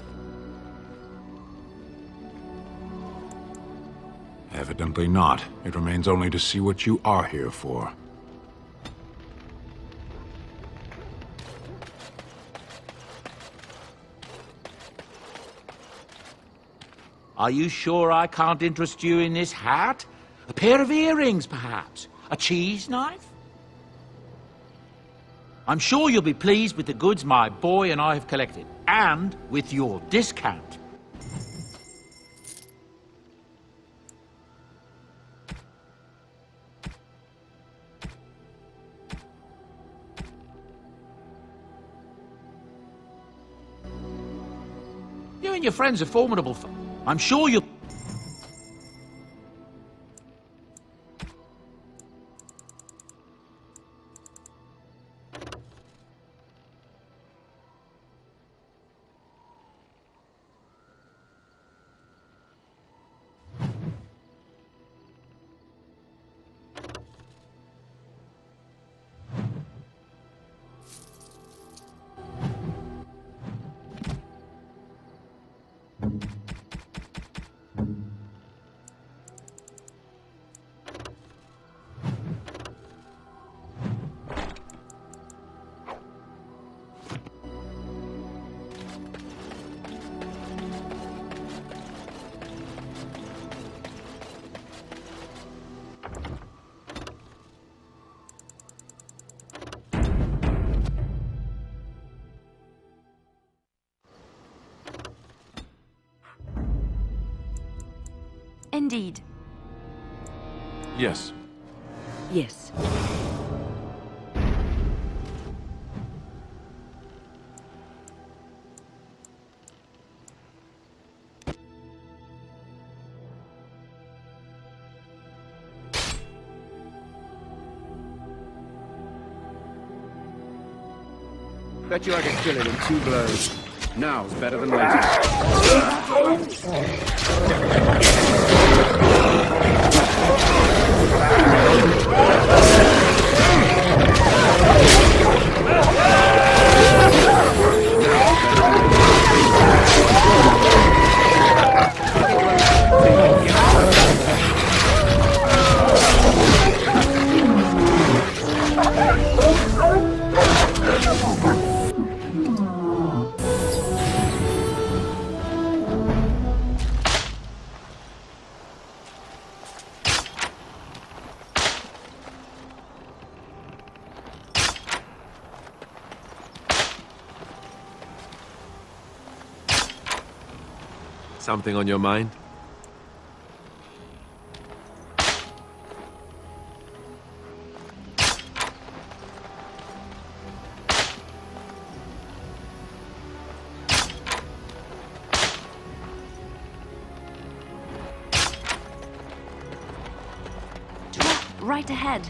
Evidently not. It remains only to see what you are here for. Are you sure I can't interest you in this hat? A pair of earrings, perhaps? A cheese knife? I'm sure you'll be pleased with the goods my boy and I have collected, and with your discount. You and your friends are formidable. I'm sure you'll... Indeed. Yes. Yes. Bet you I can kill it in 2 blows. Now's better than later. Something on your mind? Right ahead.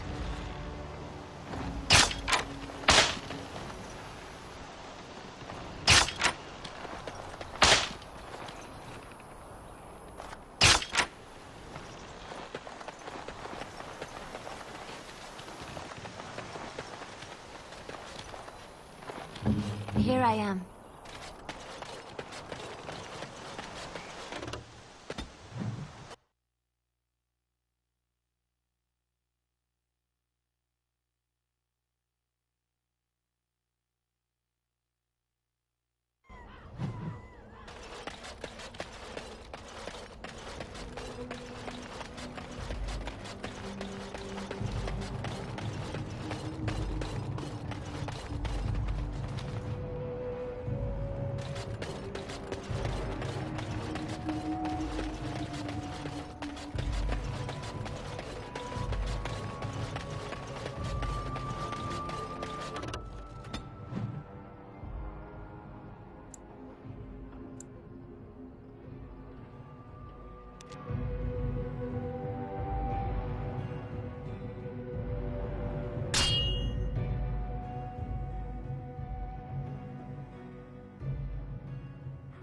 Here I am.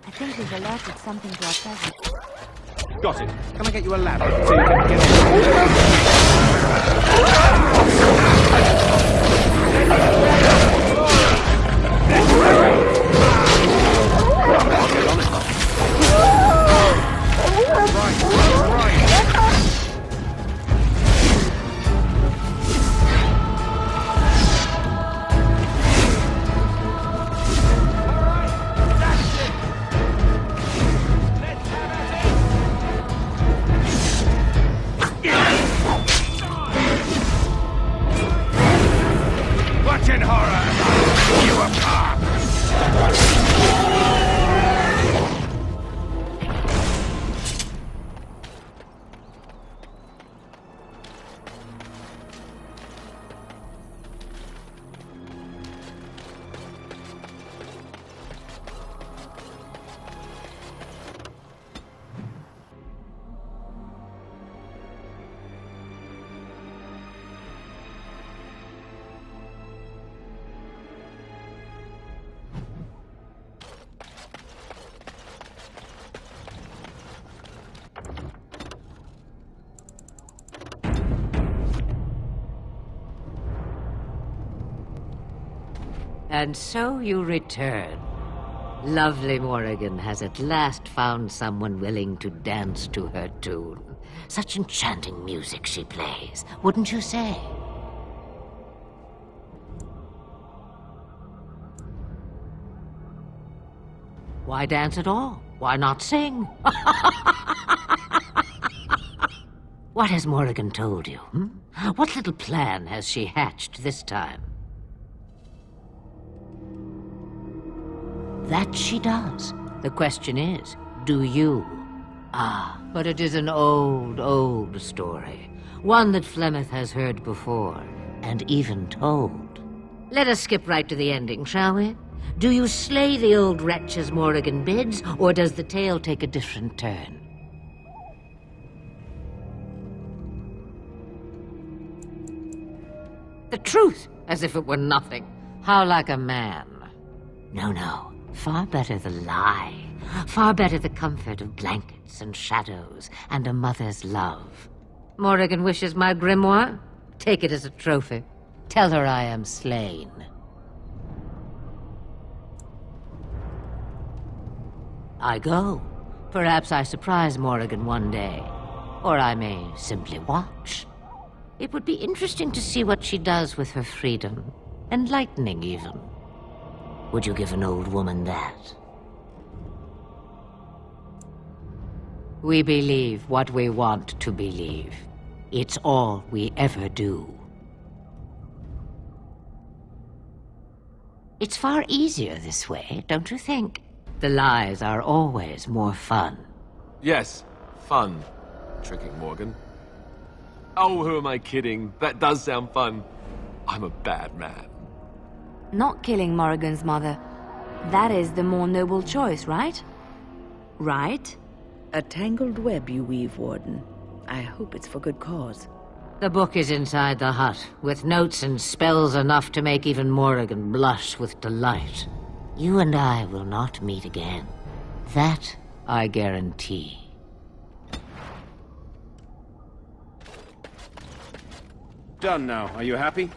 I think we've alerted something to our presence. Got it. Can I get you a ladder so you can get And so you return. Lovely Morrigan has at last found someone willing to dance to her tune. Such enchanting music she plays, wouldn't you say? Why dance at all? Why not sing? What has Morrigan told you? What little plan has she hatched this time? That she does. The question is, do you? Ah, but it is an old, old story. One that Flemeth has heard before, and even told. Let us skip right to the ending, shall we? Do you slay the old wretch as Morrigan bids, or does the tale take a different turn? The truth, as if it were nothing. How like a man. No, no. Far better the lie. Far better the comfort of blankets and shadows and a mother's love. Morrigan wishes my grimoire? Take it as a trophy. Tell her I am slain. I go. Perhaps I surprise Morrigan one day. Or I may simply watch. It would be interesting to see what she does with her freedom. Enlightening, even. Would you give an old woman that? We believe what we want to believe. It's all we ever do. It's far easier this way, don't you think? The lies are always more fun. Yes, fun. Tricking Morgan. Oh, who am I kidding? That does sound fun. I'm a bad man. Not killing Morrigan's mother. That is the more noble choice, right? Right? A tangled web you weave, Warden. I hope it's for good cause. The book is inside the hut, with notes and spells enough to make even Morrigan blush with delight. You and I will not meet again. That I guarantee. Done now. Are you happy?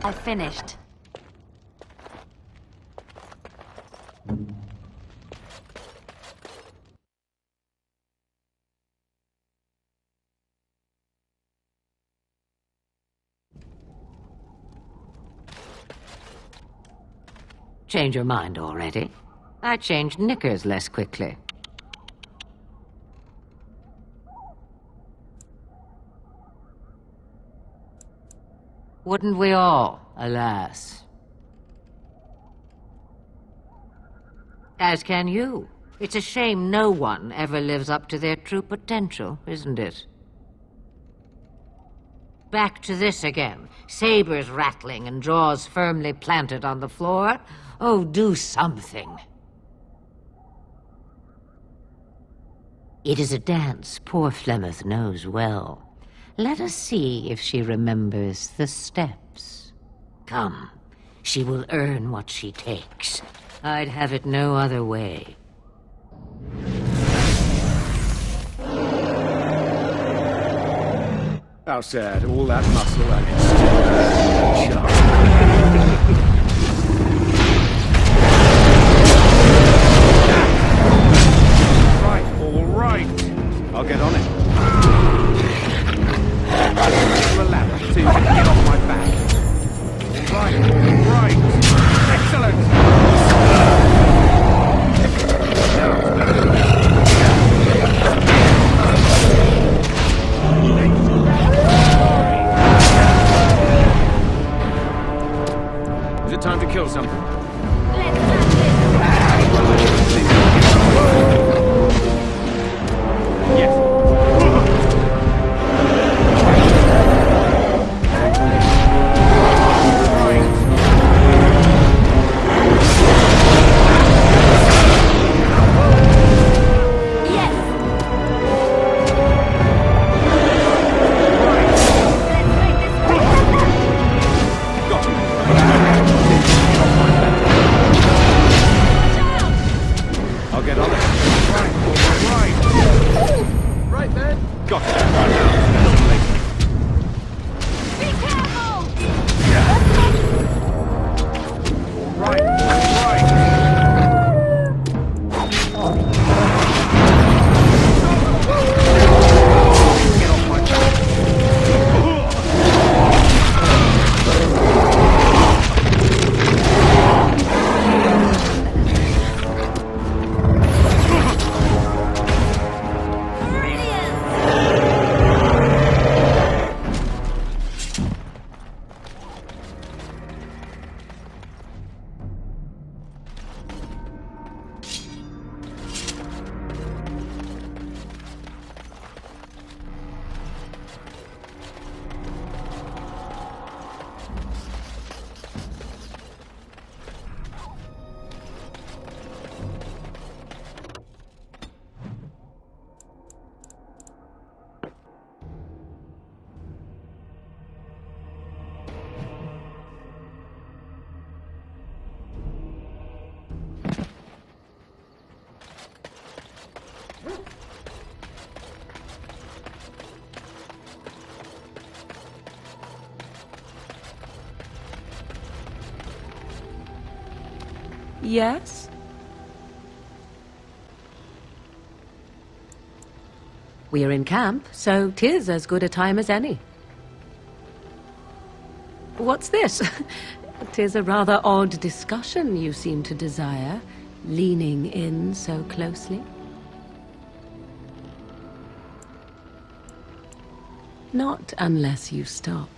I finished. Change your mind already? I changed knickers less quickly. Wouldn't we all, alas? As can you. It's a shame no one ever lives up to their true potential, isn't it? Back to this again. Sabers rattling and jaws firmly planted on the floor. Oh, do something. It is a dance poor Flemeth knows well. Let us see if she remembers the steps. Come, she will earn what she takes. I'd have it no other way. How sad, all that muscle and it's still Right, all right. I'll get on it. To a ladder, so you can get off my back. All right. Excellent. Is it time to kill something? Yes. Yes? We're in camp, so 'tis as good a time as any. What's this? 'Tis a rather odd discussion you seem to desire. leaning in so closely? Not unless you stop.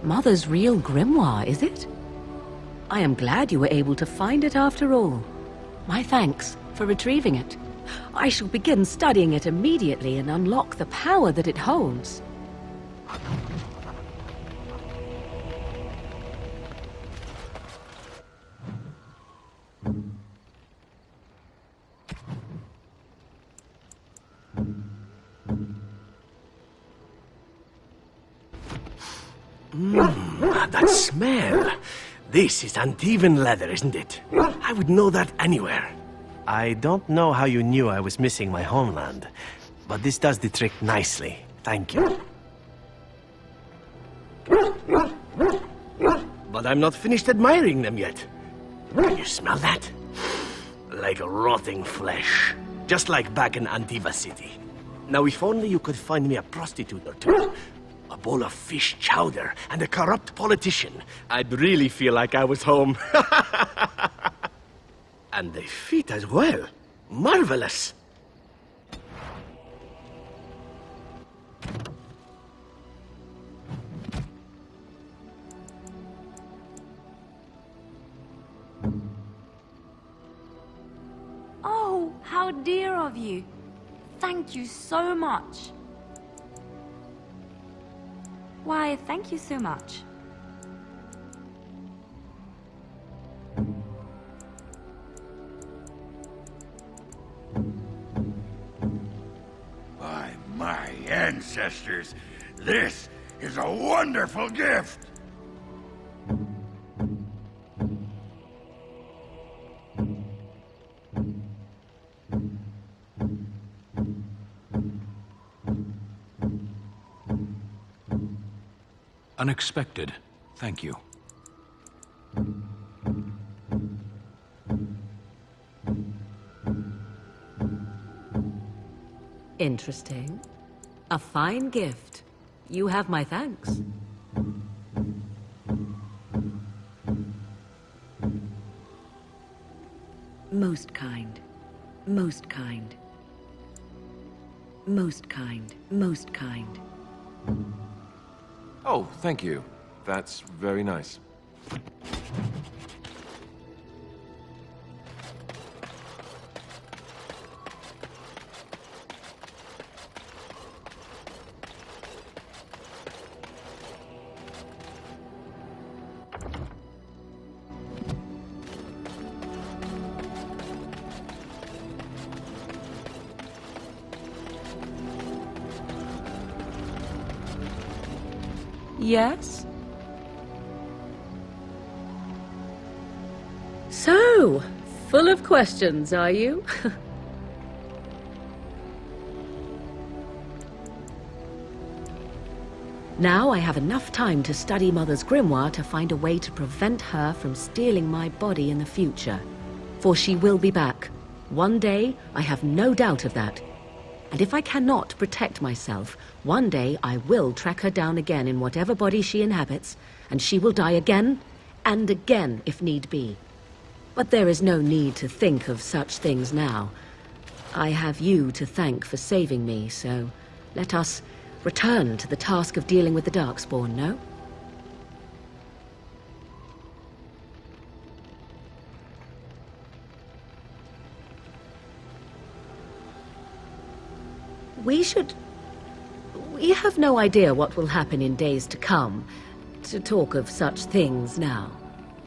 Mother's real grimoire, is it? I am glad you were able to find it after all. My thanks for retrieving it. I shall begin studying it immediately and unlock the power that it holds. That smell. This is Antivan leather, isn't it? I would know that anywhere. I don't know how you knew I was missing my homeland, but this does the trick nicely. Thank you. But I'm not finished admiring them yet. Can you smell that? Like rotting flesh. Just like back in Antiva City. Now, if only you could find me a prostitute or two. A bowl of fish chowder and a corrupt politician. I'd really feel like I was home. And the feet as well. Marvelous. Oh, how dear of you. Thank you so much. Why, thank you so much. By my ancestors, this is a wonderful gift! Unexpected. Thank you. Interesting. A fine gift. You have my thanks. Most kind. Most kind. Most kind. Most kind. Oh, thank you. That's very nice. Yes? So, full of questions, are you? Now I have enough time to study Mother's grimoire to find a way to prevent her from stealing my body in the future. For she will be back. One day, I have no doubt of that. And if I cannot protect myself, one day I will track her down again in whatever body she inhabits, and she will die again and again if need be. But there is no need to think of such things now. I have you to thank for saving me, so let us return to the task of dealing with the Darkspawn, no? We have no idea what will happen in days to come, to talk of such things now.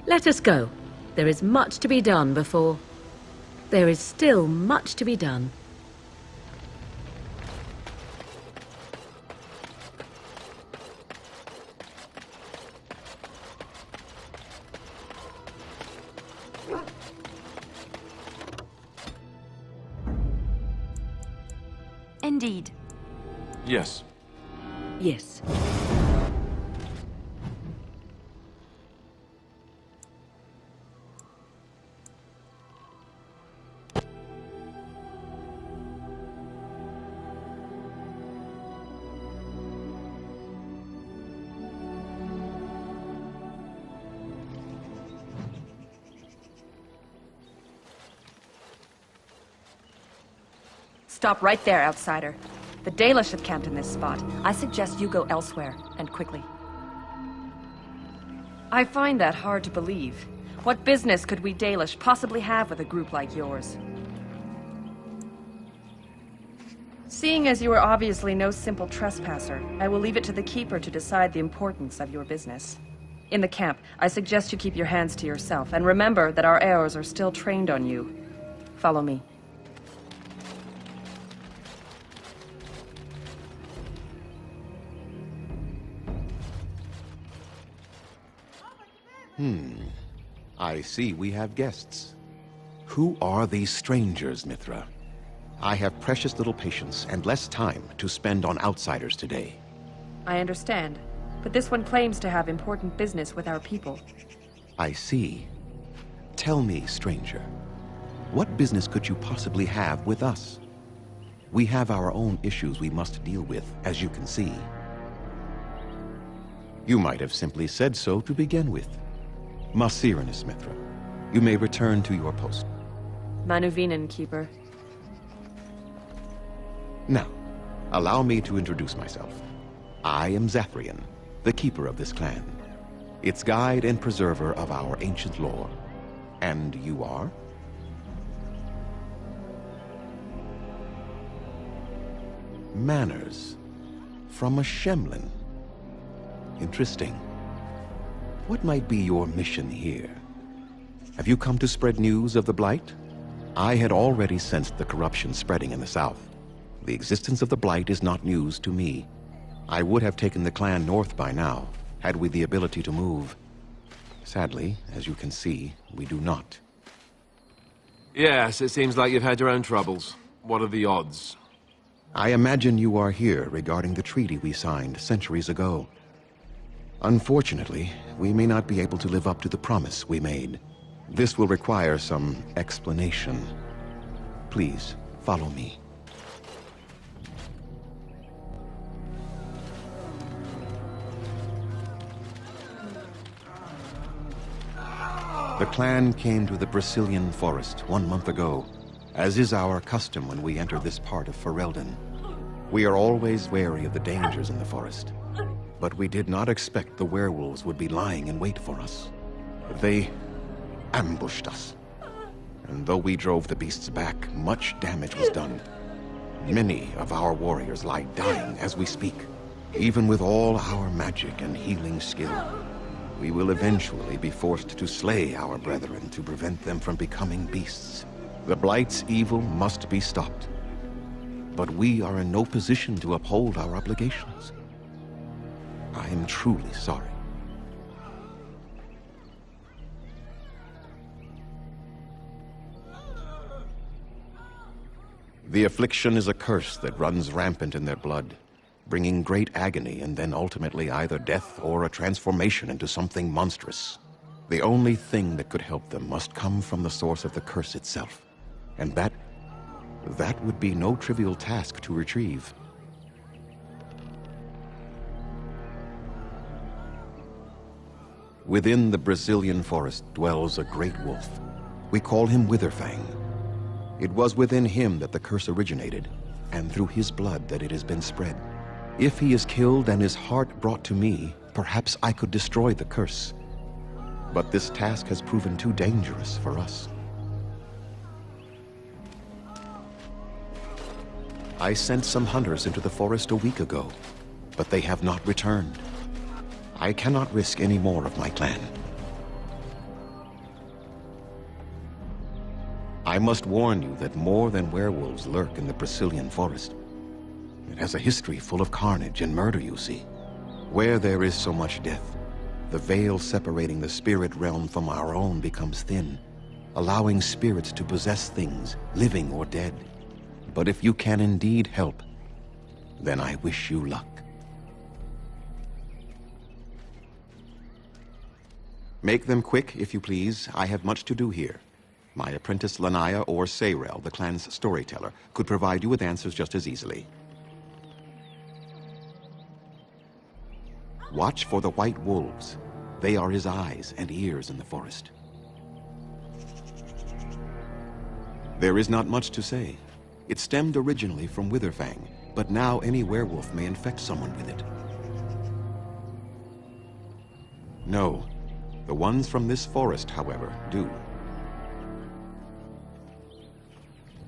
Let us go. There is much to be done before... There is still much to be done. Indeed. Yes. Yes. Stop right there, outsider. The Dalish have camped in this spot. I suggest you go elsewhere, and quickly. I find that hard to believe. What business could we Dalish possibly have with a group like yours? Seeing as you are obviously no simple trespasser, I will leave it to the Keeper to decide the importance of your business. In the camp, I suggest you keep your hands to yourself, and remember that our Eos are still trained on you. Follow me. I see we have guests. Who are these strangers, Mithra? I have precious little patience and less time to spend on outsiders today. I understand, but this one claims to have important business with our people. I see. Tell me, stranger, what business could you possibly have with us? We have our own issues we must deal with, as you can see. You might have simply said so to begin with. Masirinus, Mithra, you may return to your post. Manuvinen, Keeper. Now, allow me to introduce myself. I am Zathrian, the keeper of this clan, its guide and preserver of our ancient lore. And you are? Manners. From a Shemlin. Interesting. What might be your mission here? Have you come to spread news of the Blight? I had already sensed the corruption spreading in the south. The existence of the Blight is not news to me. I would have taken the clan north by now, had we the ability to move. Sadly, as you can see, we do not. Yes, it seems like you've had your own troubles. What are the odds? I imagine you are here regarding the treaty we signed centuries ago. Unfortunately, we may not be able to live up to the promise we made. This will require some explanation. Please, follow me. The clan came to the Brazilian forest 1 month ago, as is our custom when we enter this part of Ferelden. We are always wary of the dangers in the forest, but we did not expect the werewolves would be lying in wait for us. They ambushed us, and though we drove the beasts back, much damage was done. Many of our warriors lie dying as we speak. Even with all our magic and healing skill, we will eventually be forced to slay our brethren to prevent them from becoming beasts. The Blight's evil must be stopped, but we are in no position to uphold our obligations. I am truly sorry. The affliction is a curse that runs rampant in their blood, bringing great agony and then ultimately either death or a transformation into something monstrous. The only thing that could help them must come from the source of the curse itself, and that would be no trivial task to retrieve. Within the Brazilian forest dwells a great wolf. We call him Witherfang. It was within him that the curse originated, and through his blood that it has been spread. If he is killed and his heart brought to me, perhaps I could destroy the curse. But this task has proven too dangerous for us. I sent some hunters into the forest a week ago, but they have not returned. I cannot risk any more of my clan. I must warn you that more than werewolves lurk in the Brazilian forest. It has a history full of carnage and murder, you see. Where there is so much death, the veil separating the spirit realm from our own becomes thin, allowing spirits to possess things, living or dead. But if you can indeed help, Then I wish you luck. Make them quick, if you please. I have much to do here. My apprentice Lanaya or Sayrel, the clan's storyteller, could provide you with answers just as easily. Watch for the white wolves. They are his eyes and ears in the forest. There is not much to say. It stemmed originally from Witherfang, but now any werewolf may infect someone with it. No. The ones from this forest, however, do.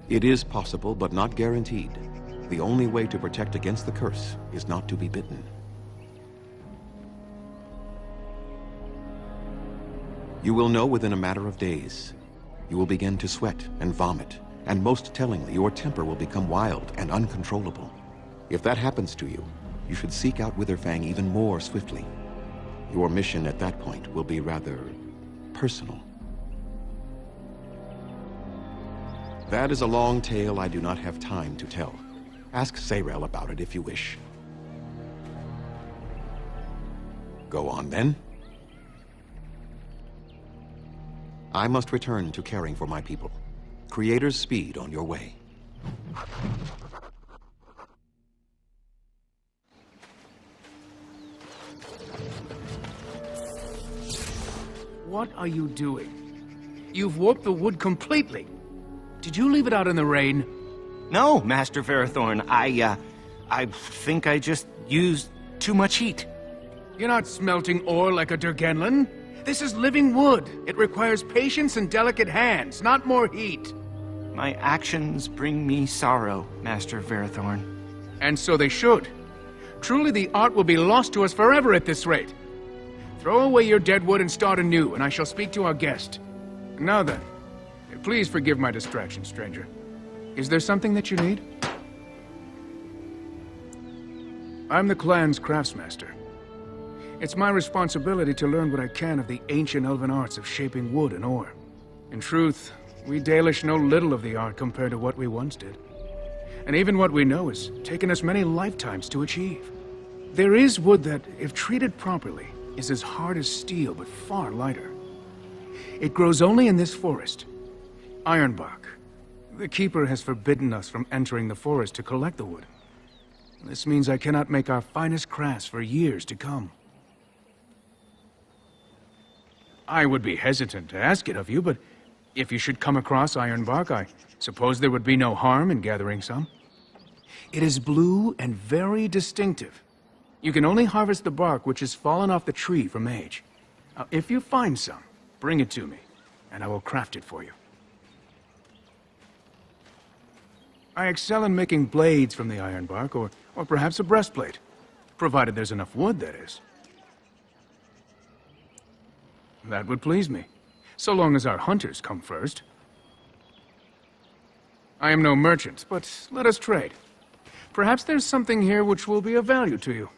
It is possible, but not guaranteed. The only way to protect against the curse is not to be bitten. You will know within a matter of days. You will begin to sweat and vomit, and most tellingly, your temper will become wild and uncontrollable. If that happens to you, you should seek out Witherfang even more swiftly. Your mission at that point will be rather personal. That is a long tale I do not have time to tell. Ask Sayrel about it if you wish. Go on, then. I must return to caring for my people. Creator's speed on your way. What are you doing? You've warped the wood completely. Did you leave it out in the rain? No, Master Ferrothorn. I think I just used too much heat. You're not smelting ore like a Durgenlin. This is living wood. It requires patience and delicate hands, not more heat. My actions bring me sorrow, Master Ferrothorn. And so they should. Truly the art will be lost to us forever at this rate. Throw away your dead wood and start anew, and I shall speak to our guest. Now then, please forgive my distraction, stranger. Is there something that you need? I'm the clan's craftsmaster. It's my responsibility to learn what I can of the ancient elven arts of shaping wood and ore. In truth, we Dalish know little of the art compared to what we once did. And even what we know has taken us many lifetimes to achieve. There is wood that, if treated properly, is as hard as steel but far lighter. It grows only in this forest. Ironbark. The Keeper has forbidden us from entering the forest to collect the wood. This means I cannot make our finest crafts for years to come. I would be hesitant to ask it of you, but if you should come across Ironbark, I suppose there would be no harm in gathering some. It is blue and very distinctive. You can only harvest the bark which has fallen off the tree from age. Now, if you find some, bring it to me, and I will craft it for you. I excel in making blades from the ironbark, or perhaps a breastplate, provided there's enough wood, that is. That would please me, so long as our hunters come first. I am no merchant, but let us trade. Perhaps there's something here which will be of value to you.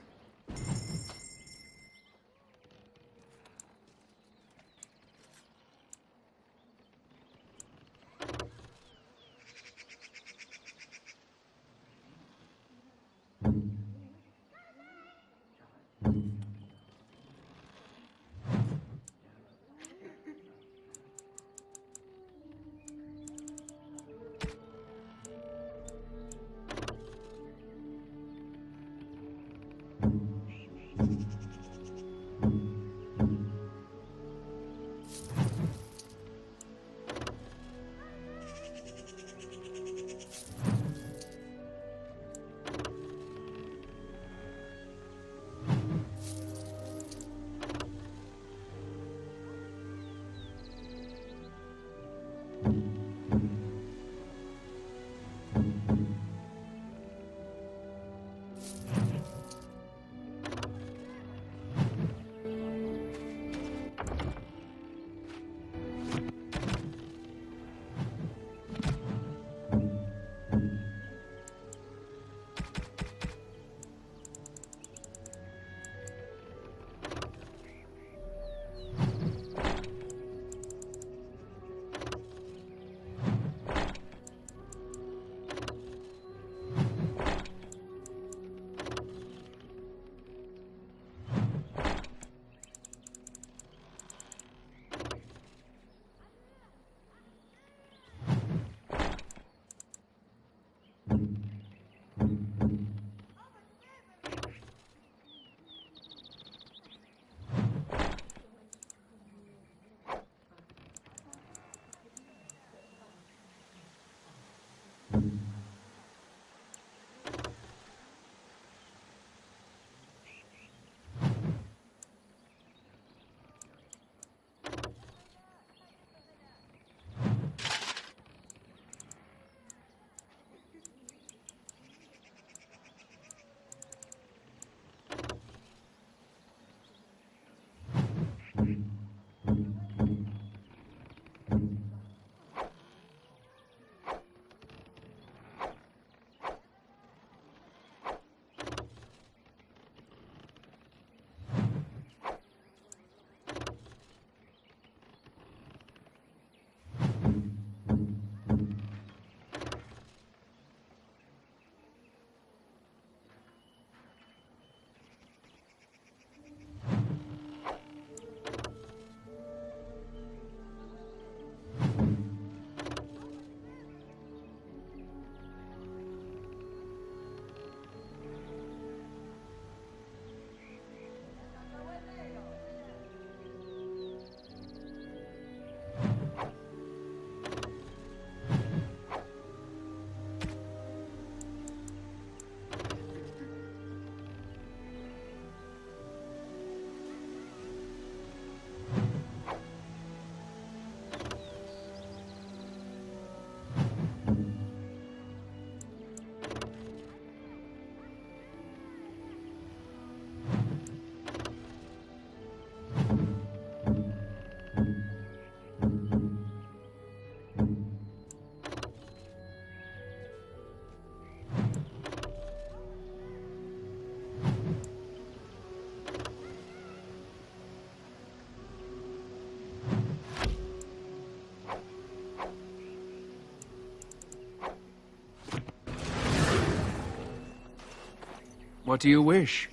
What do you wish?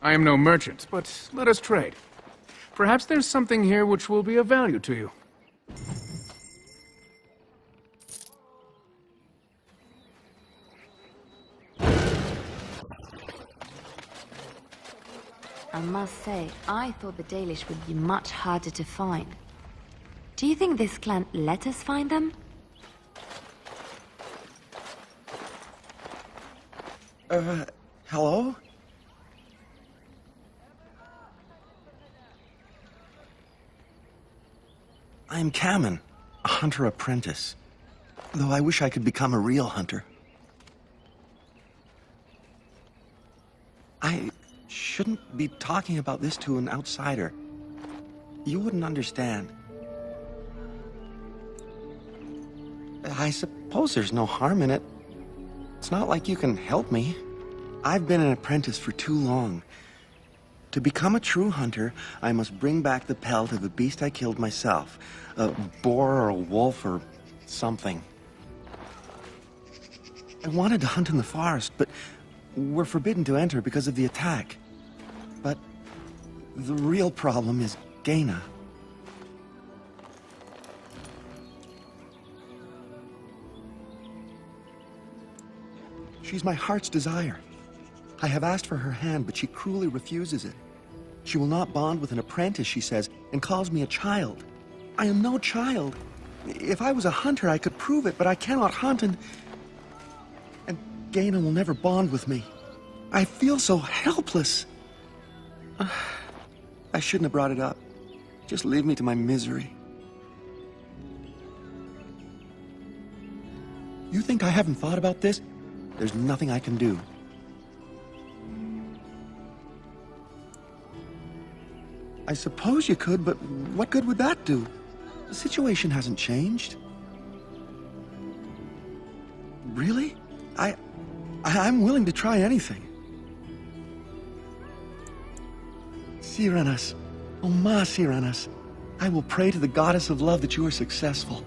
I am no merchant, but let us trade. Perhaps there's something here which will be of value to you. I must say, I thought the Dalish would be much harder to find. Do you think this clan let us find them? Hello? I am Kamen, a hunter apprentice. Though I wish I could become a real hunter. I shouldn't be talking about this to an outsider. You wouldn't understand. I suppose there's no harm in it. It's not like you can help me. I've been an apprentice for too long. To become a true hunter, I must bring back the pelt of a beast I killed myself. A boar or a wolf or something. I wanted to hunt in the forest, but we're forbidden to enter because of the attack. But the real problem is Gaina. She's my heart's desire. I have asked for her hand, but she cruelly refuses it. She will not bond with an apprentice, she says, and calls me a child. I am no child. If I was a hunter, I could prove it, but I cannot hunt, and Gaina will never bond with me. I feel so helpless. I shouldn't have brought it up. Just leave me to my misery. You think I haven't thought about this? There's nothing I can do. I suppose you could, but what good would that do? The situation hasn't changed. Really? I'm willing to try anything. Sirenas, oh ma Sirenas, I will pray to the goddess of love that you are successful.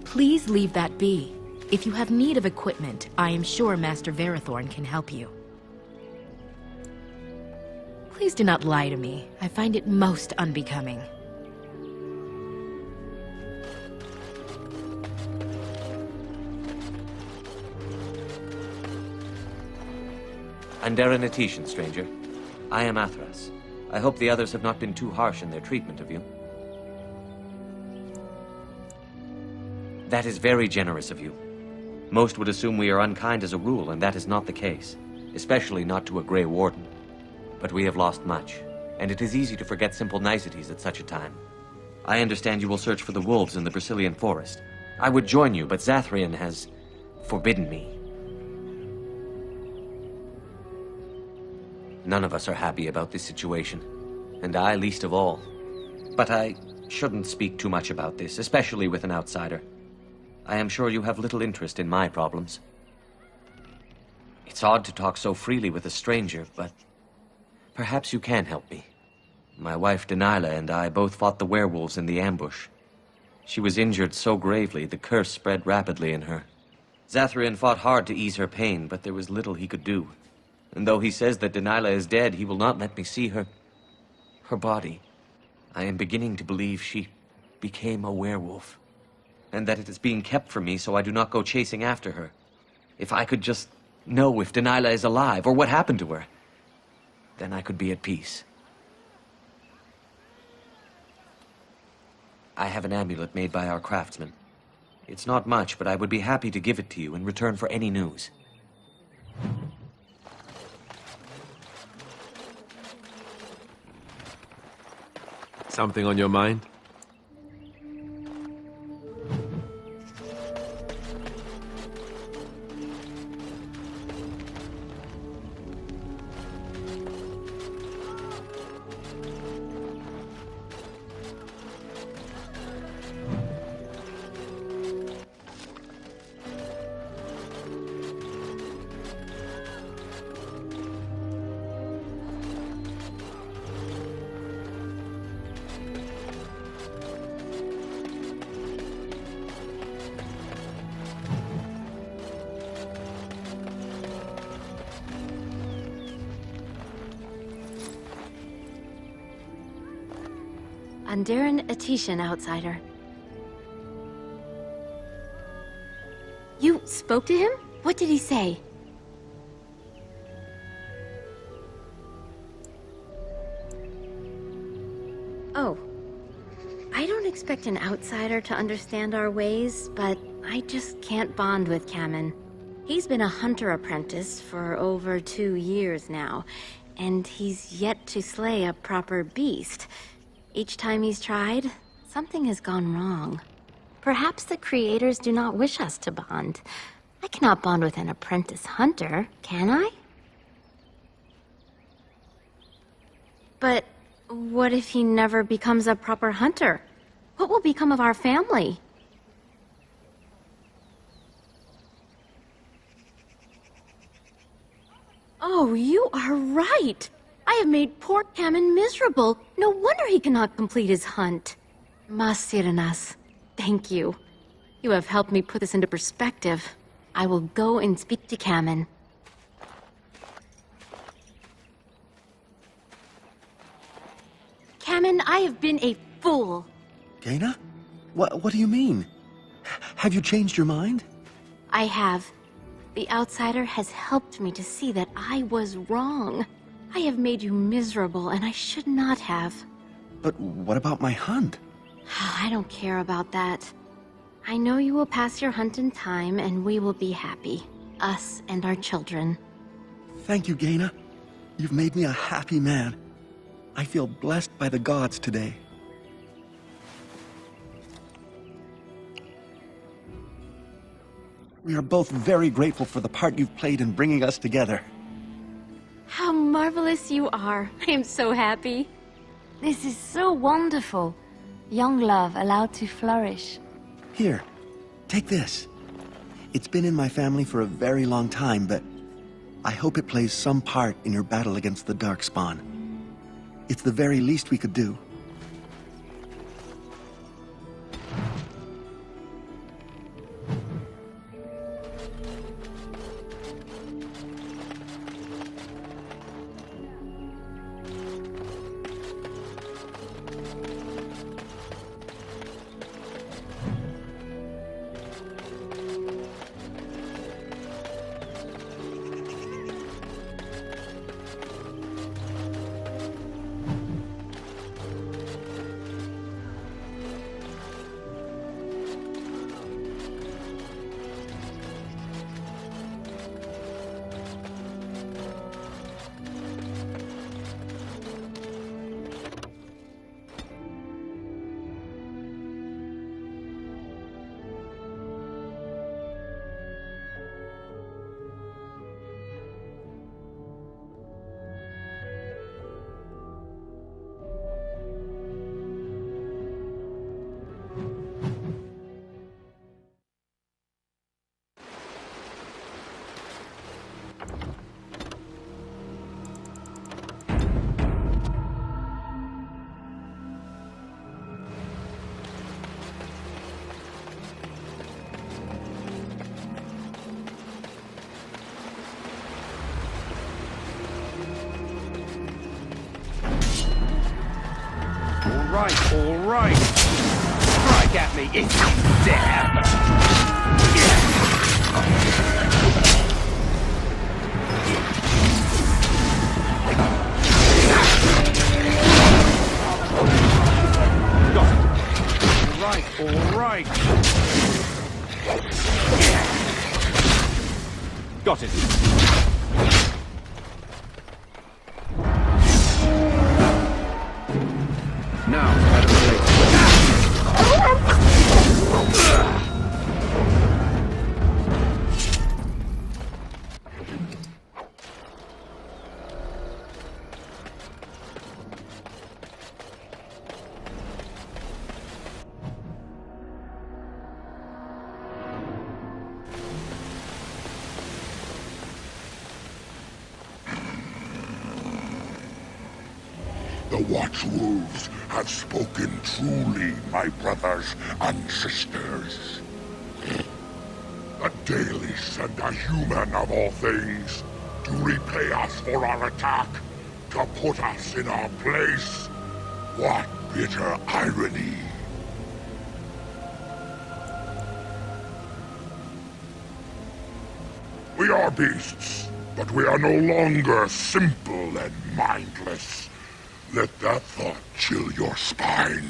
Please leave that be. If you have need of equipment, I am sure Master Verathorn can help you. Please do not lie to me. I find it most unbecoming. Andera Natishan, stranger. I am Athras. I hope the others have not been too harsh in their treatment of you. That is very generous of you. Most would assume we are unkind as a rule, and that is not the case. Especially not to a Grey Warden. But we have lost much, and it is easy to forget simple niceties at such a time. I understand you will search for the wolves in the Brazilian forest. I would join you, but Zathrian has forbidden me. None of us are happy about this situation, and I least of all. But I shouldn't speak too much about this, especially with an outsider. I am sure you have little interest in my problems. It's odd to talk so freely with a stranger, but perhaps you can help me. My wife Denilah and I both fought the werewolves in the ambush. She was injured so gravely, the curse spread rapidly in her. Zathrian fought hard to ease her pain, but there was little he could do. And though he says that Denilah is dead, he will not let me see her body. I am beginning to believe she became a werewolf, and that it is being kept from me so I do not go chasing after her. If I could just know if Denilah is alive, or what happened to her, then I could be at peace. I have an amulet made by our craftsman. It's not much, but I would be happy to give it to you in return for any news. Something on your mind? Andaran Atishan, outsider. You spoke to him? What did he say? Oh. I don't expect an outsider to understand our ways, but I just can't bond with Kamen. He's been a hunter apprentice for over 2 years now, and he's yet to slay a proper beast. Each time he's tried, something has gone wrong. Perhaps the creators do not wish us to bond. I cannot bond with an apprentice hunter, can I? But what if he never becomes a proper hunter? What will become of our family? Oh, you are right! I have made poor Kamen miserable. No wonder he cannot complete his hunt. Masiranas, thank you. You have helped me put this into perspective. I will go and speak to Kamen. Kamen, I have been a fool. Gaina? What do you mean? Have you changed your mind? I have. The outsider has helped me to see that I was wrong. I have made you miserable, and I should not have. But what about my hunt? I don't care about that. I know you will pass your hunt in time, and we will be happy. Us and our children. Thank you, Gaina. You've made me a happy man. I feel blessed by the gods today. We are both very grateful for the part you've played in bringing us together. How marvelous you are. I am so happy. This is so wonderful. Young love allowed to flourish. Here, take this. It's been in my family for a very long time, but I hope it plays some part in your battle against the Darkspawn. It's the very least we could do. All right. Strike at me if you dare. All right. Got it. Now, better than later. The Watchwolves have spoken truly, my brothers and sisters. A Dalish and a human of all things, to repay us for our attack, to put us in our place. What bitter irony. We are beasts, but we are no longer simple and mindless. Let that thought chill your spine.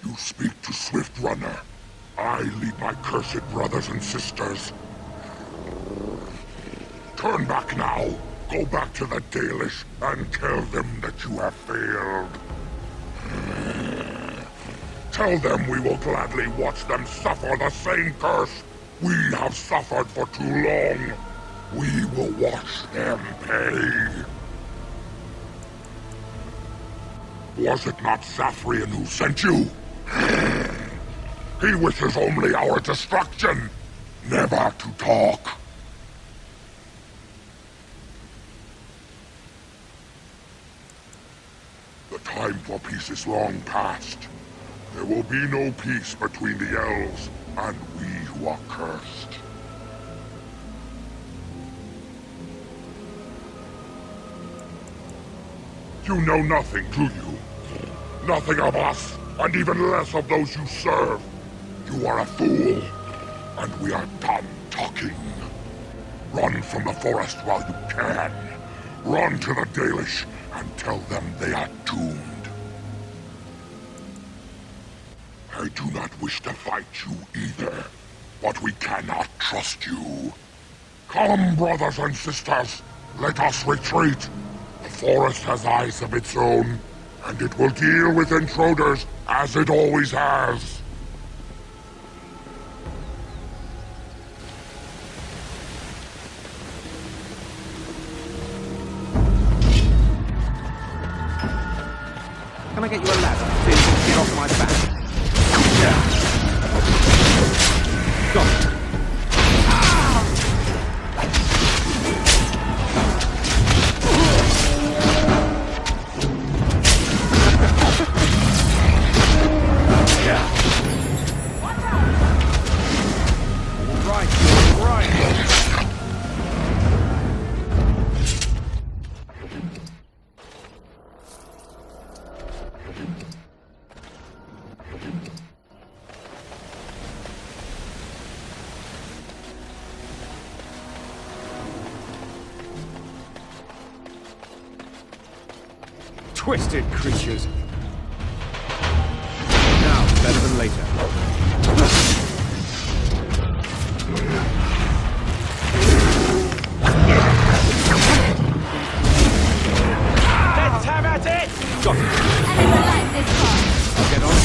You speak to Swift Runner. I lead my cursed brothers and sisters. Turn back now. Go back to the Dalish and tell them that you have failed. Tell them we will gladly watch them suffer the same curse we have suffered for too long. We will watch them pay. Was it not Sathrian who sent you? He wishes only our destruction, never to talk. The time for peace is long past. There will be no peace between the elves and we who are cursed. You know nothing, do you? Nothing of us, and even less of those you serve. You are a fool, and we are done talking. Run from the forest while you can. Run to the Dalish and tell them they are doomed. I do not wish to fight you either, but we cannot trust you. Come, brothers and sisters, let us retreat. The forest has eyes of its own, and it will deal with intruders as it always has. Can I get you a ladder so you can get off my back? Got it. Twisted creatures. Now, better than later. Let's have at it! Got it. I never liked this part. I'll get on.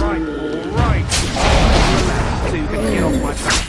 Right. So you can get off my back.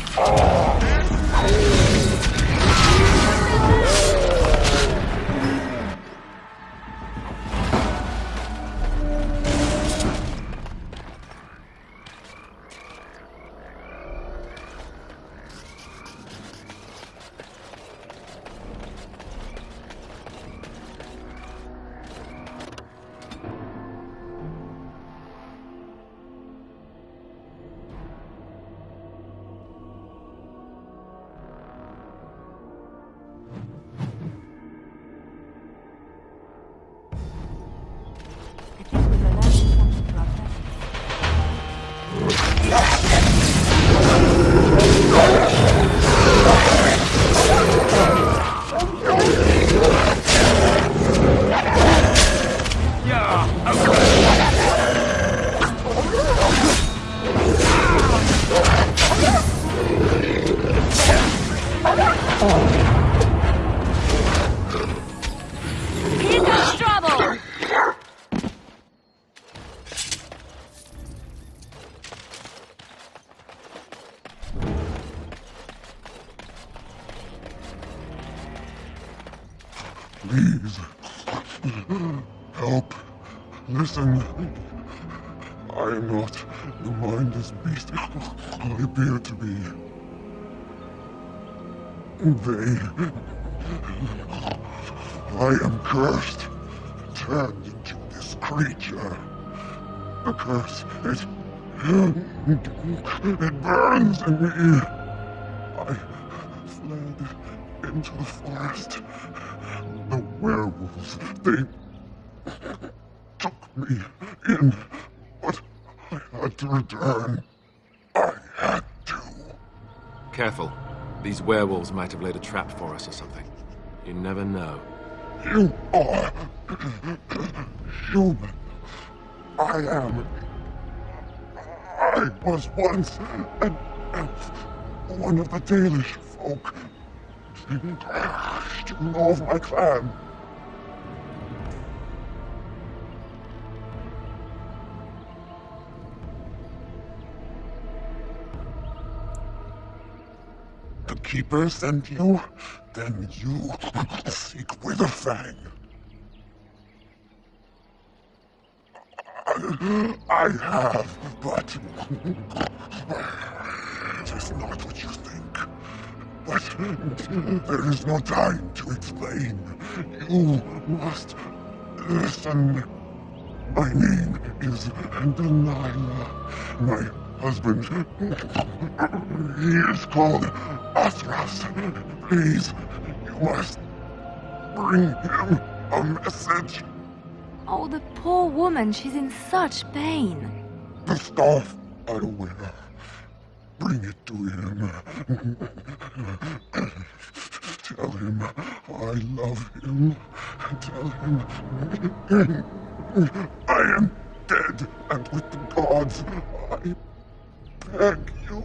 Please. Help. Listen. I am not the mindless beast I appear to be. I am cursed, turned into this creature. The curse, it burns in me. I fled into the forest. The werewolves, they took me in, but I had to return. I had to. Careful. These werewolves might have laid a trap for us or something. You never know. You are human. I am. I was once an elf, one of the Dalish folk. You know of my clan. The Keeper sent you? Then you seek Witherfang. I have, but it is not what you think. But there is no time to explain. You must listen. My name is Delilah. My husband, he is called Athras. Please, you must bring him a message. Oh, the poor woman, she's in such pain. The staff I wear. Bring it to him. Tell him I love him. Tell him I am dead, and with the gods, I beg you.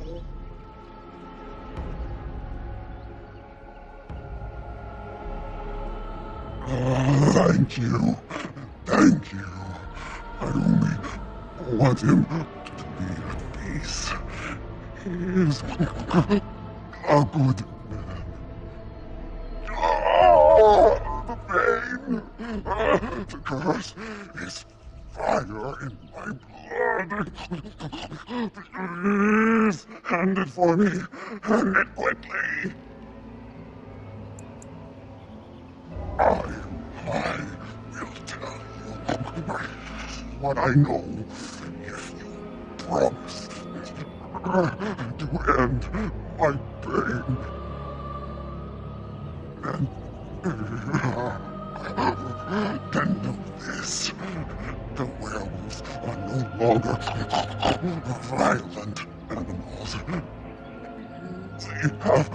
Thank you. Thank you. I only want him to be at peace. He is a good man. Oh, the pain! The curse is fire in my blood. Please, hand it for me. Hand it quickly. I will tell you what I know if you promise to end my pain. Then know this. The werewolves are no longer violent animals. They have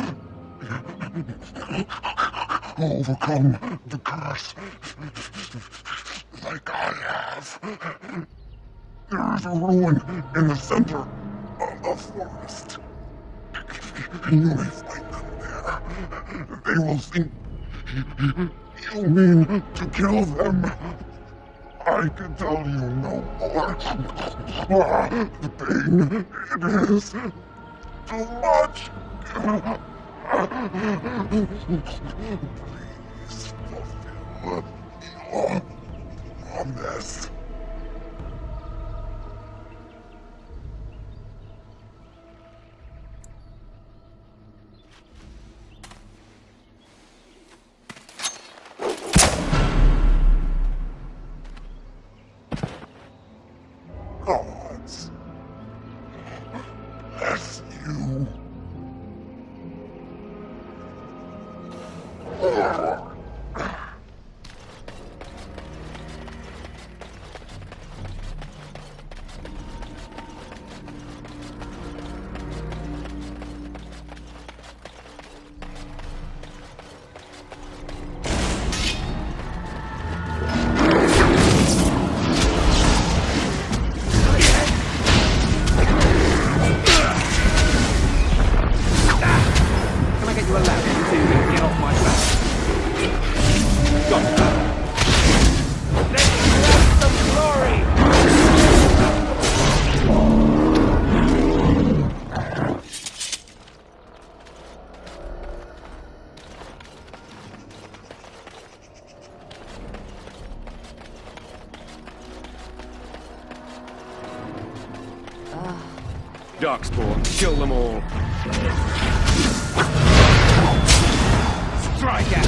overcome the curse like I have. There is a ruin in the center of the forest. You may find them there. They will think you mean to kill them. I can tell you no more. The pain, it is too much. Please fulfill your promise. Gods, bless you. Darkspawn, kill them all. Strike at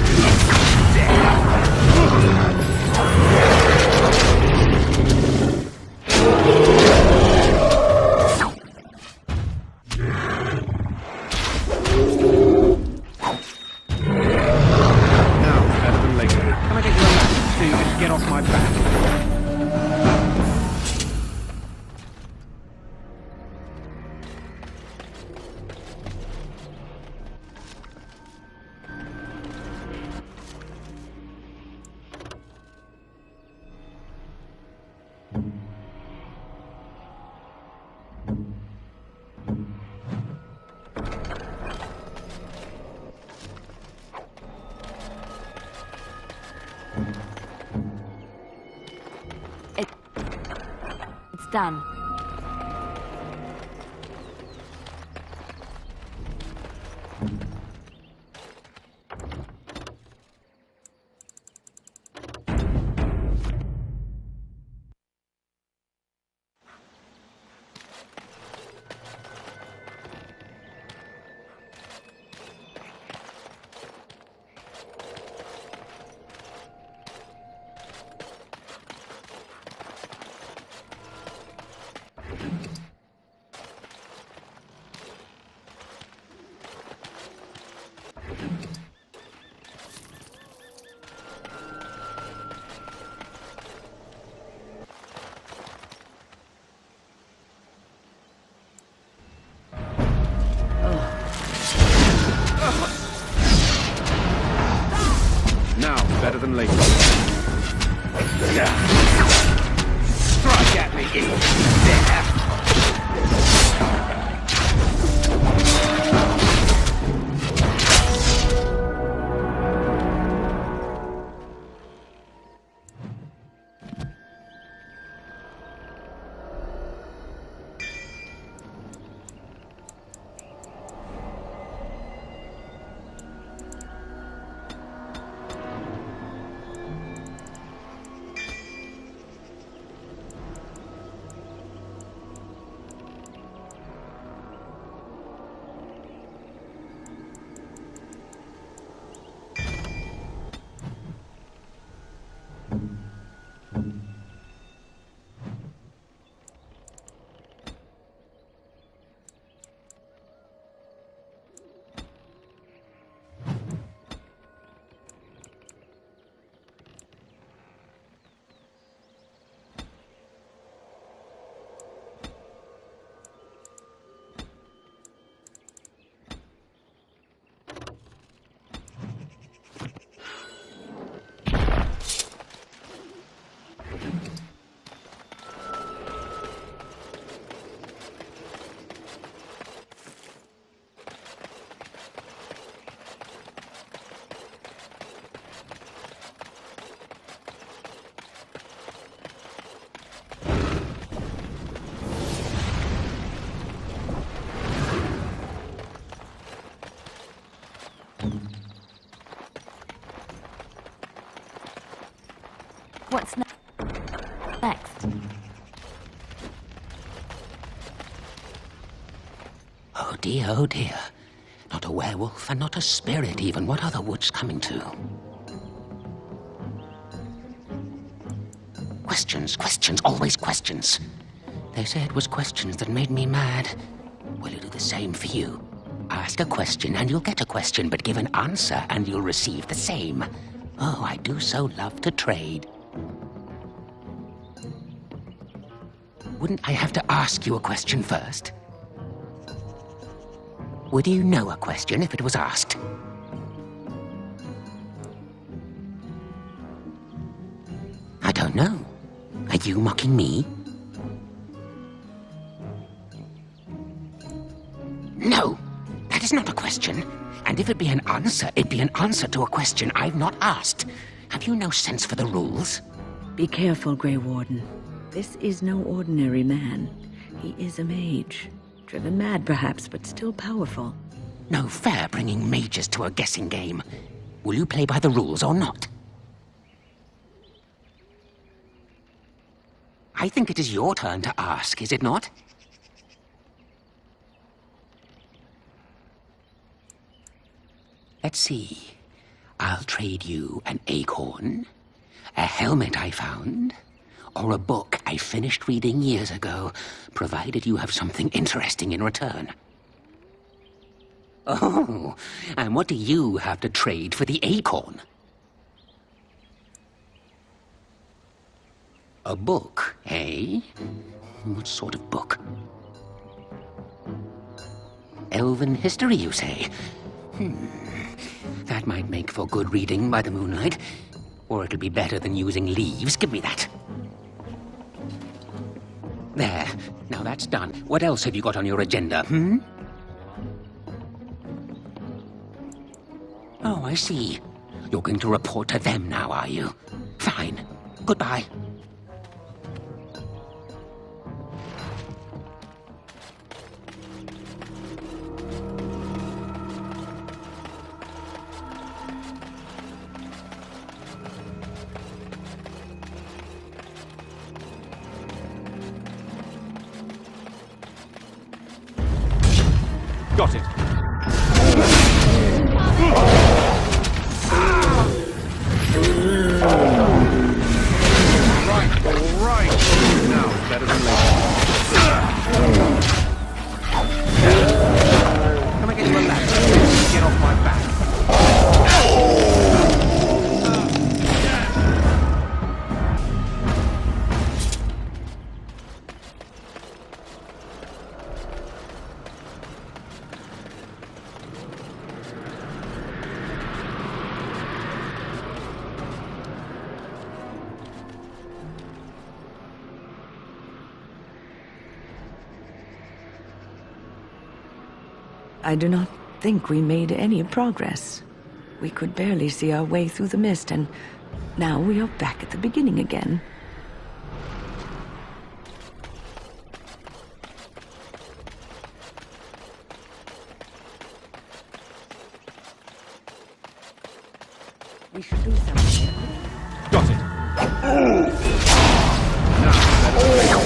get off my back. It's done. Now, better than later. Strike at me, What's next? Oh dear. Not a werewolf and not a spirit even. What are the woods coming to? Questions, questions, always questions. They say it was questions that made me mad. Will you do the same for you? Ask a question and you'll get a question, but give an answer and you'll receive the same. Oh, I do so love to trade. Wouldn't I have to ask you a question first? Would you know a question if it was asked? I don't know. Are you mocking me? No, that is not a question. And if it be an answer, it'd be an answer to a question I've not asked. Have you no sense for the rules? Be careful, Grey Warden. This is no ordinary man. He is a mage. Driven mad, perhaps, but still powerful. No fair bringing mages to a guessing game. Will you play by the rules or not? I think it is your turn to ask, is it not? Let's see. I'll trade you an acorn, a helmet I found, or a book I finished reading years ago, provided you have something interesting in return. Oh, and what do you have to trade for the acorn? A book, eh? What sort of book? Elven history, you say? That might make for good reading by the moonlight. Or it'll be better than using leaves. Give me that. There. Now that's done. What else have you got on your agenda, Oh, I see. You're going to report to them now, are you? Fine. Goodbye. Got it. Right. Now, better than later. Can I get you a ladder? Get off my back. I do not think we made any progress. We could barely see our way through the mist, and now we are back at the beginning again. We should do something. Got it. Now, better than later.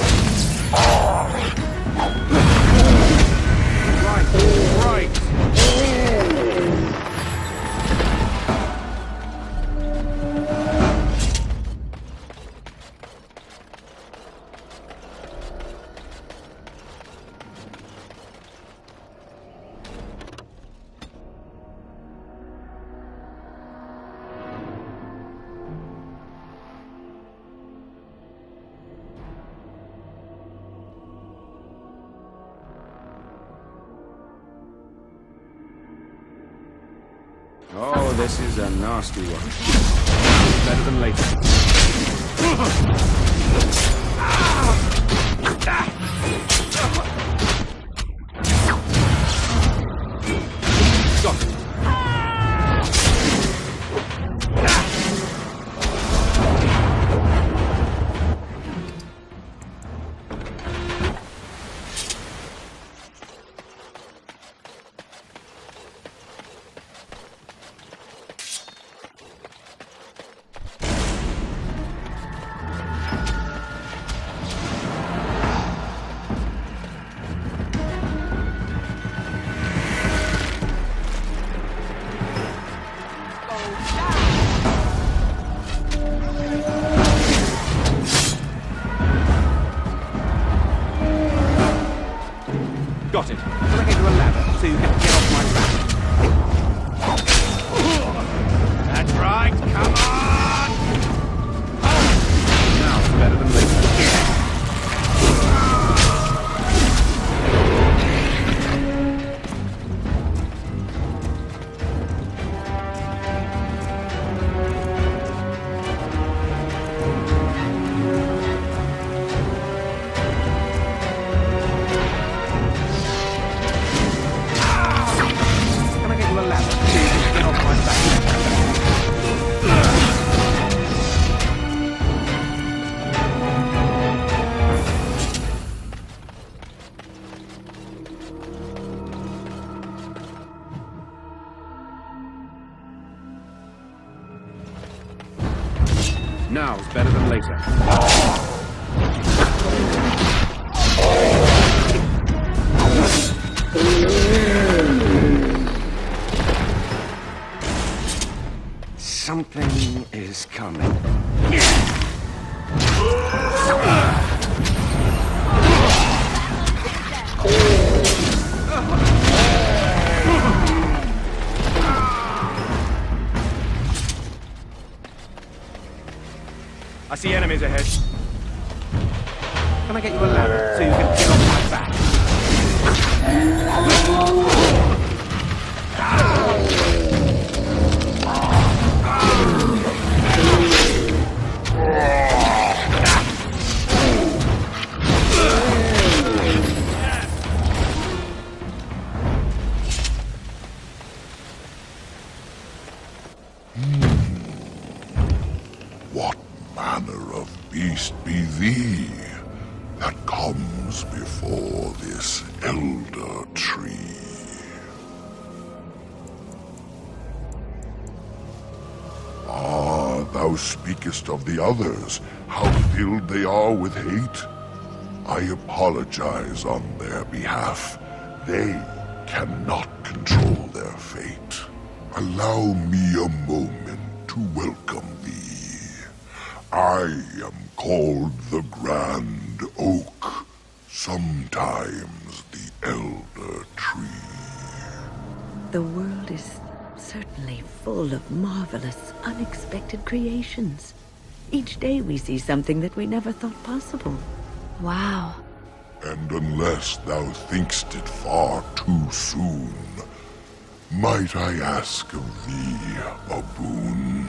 Right. Oh, this is a nasty one. Better than later. Got it. Got it. Can I get you a ladder so you can get off my back? That's right. Come on! Now it's better than later. Now's better than later. Something is coming. I see enemies ahead. Can I get you a ladder so you can get off my back? What manner of beast be thee that comes before this elder tree? Ah, thou speakest of the others, how filled they are with hate. I apologize on their behalf. They cannot control their fate. Allow me a moment to welcome thee. I am called the Grand Oak, sometimes the Elder Tree. The world is certainly full of marvelous, unexpected creations. Each day we see something that we never thought possible. Wow. And unless thou thinkst it far too soon, might I ask of thee a boon?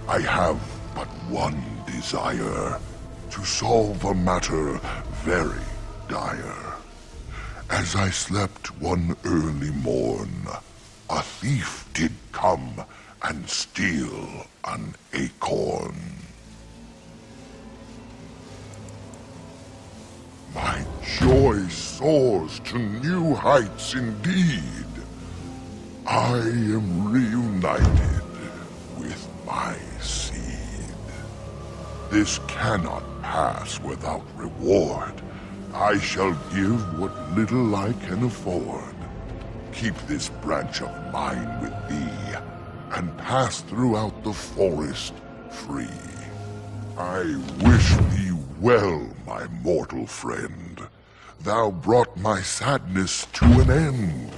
I have but one desire, to solve a matter very dire. As I slept one early morn, a thief did come and steal an acorn. My joy soars to new heights indeed. I am reunited with my seed. This cannot pass without reward. I shall give what little I can afford. Keep this branch of mine with thee, and pass throughout the forest free. I wish thee well, my mortal friend. Thou brought my sadness to an end.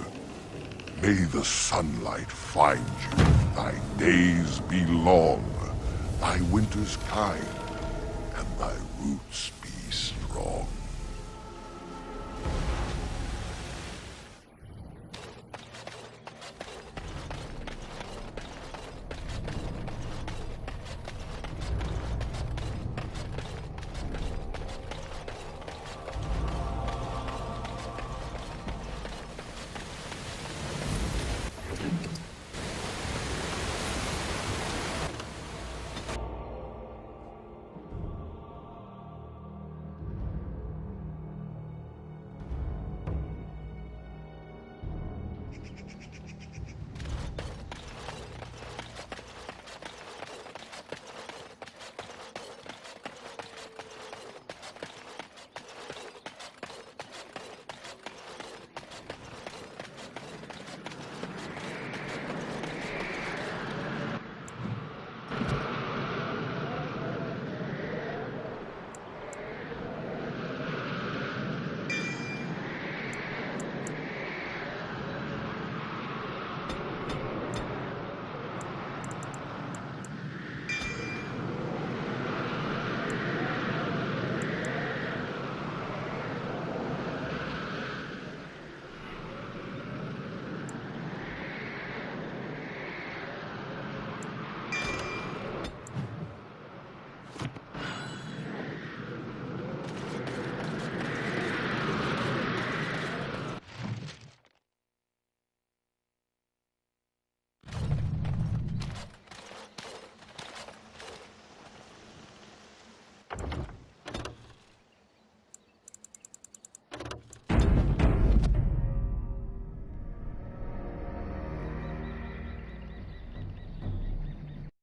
May the sunlight find you, thy days be long, thy winters kind, and thy roots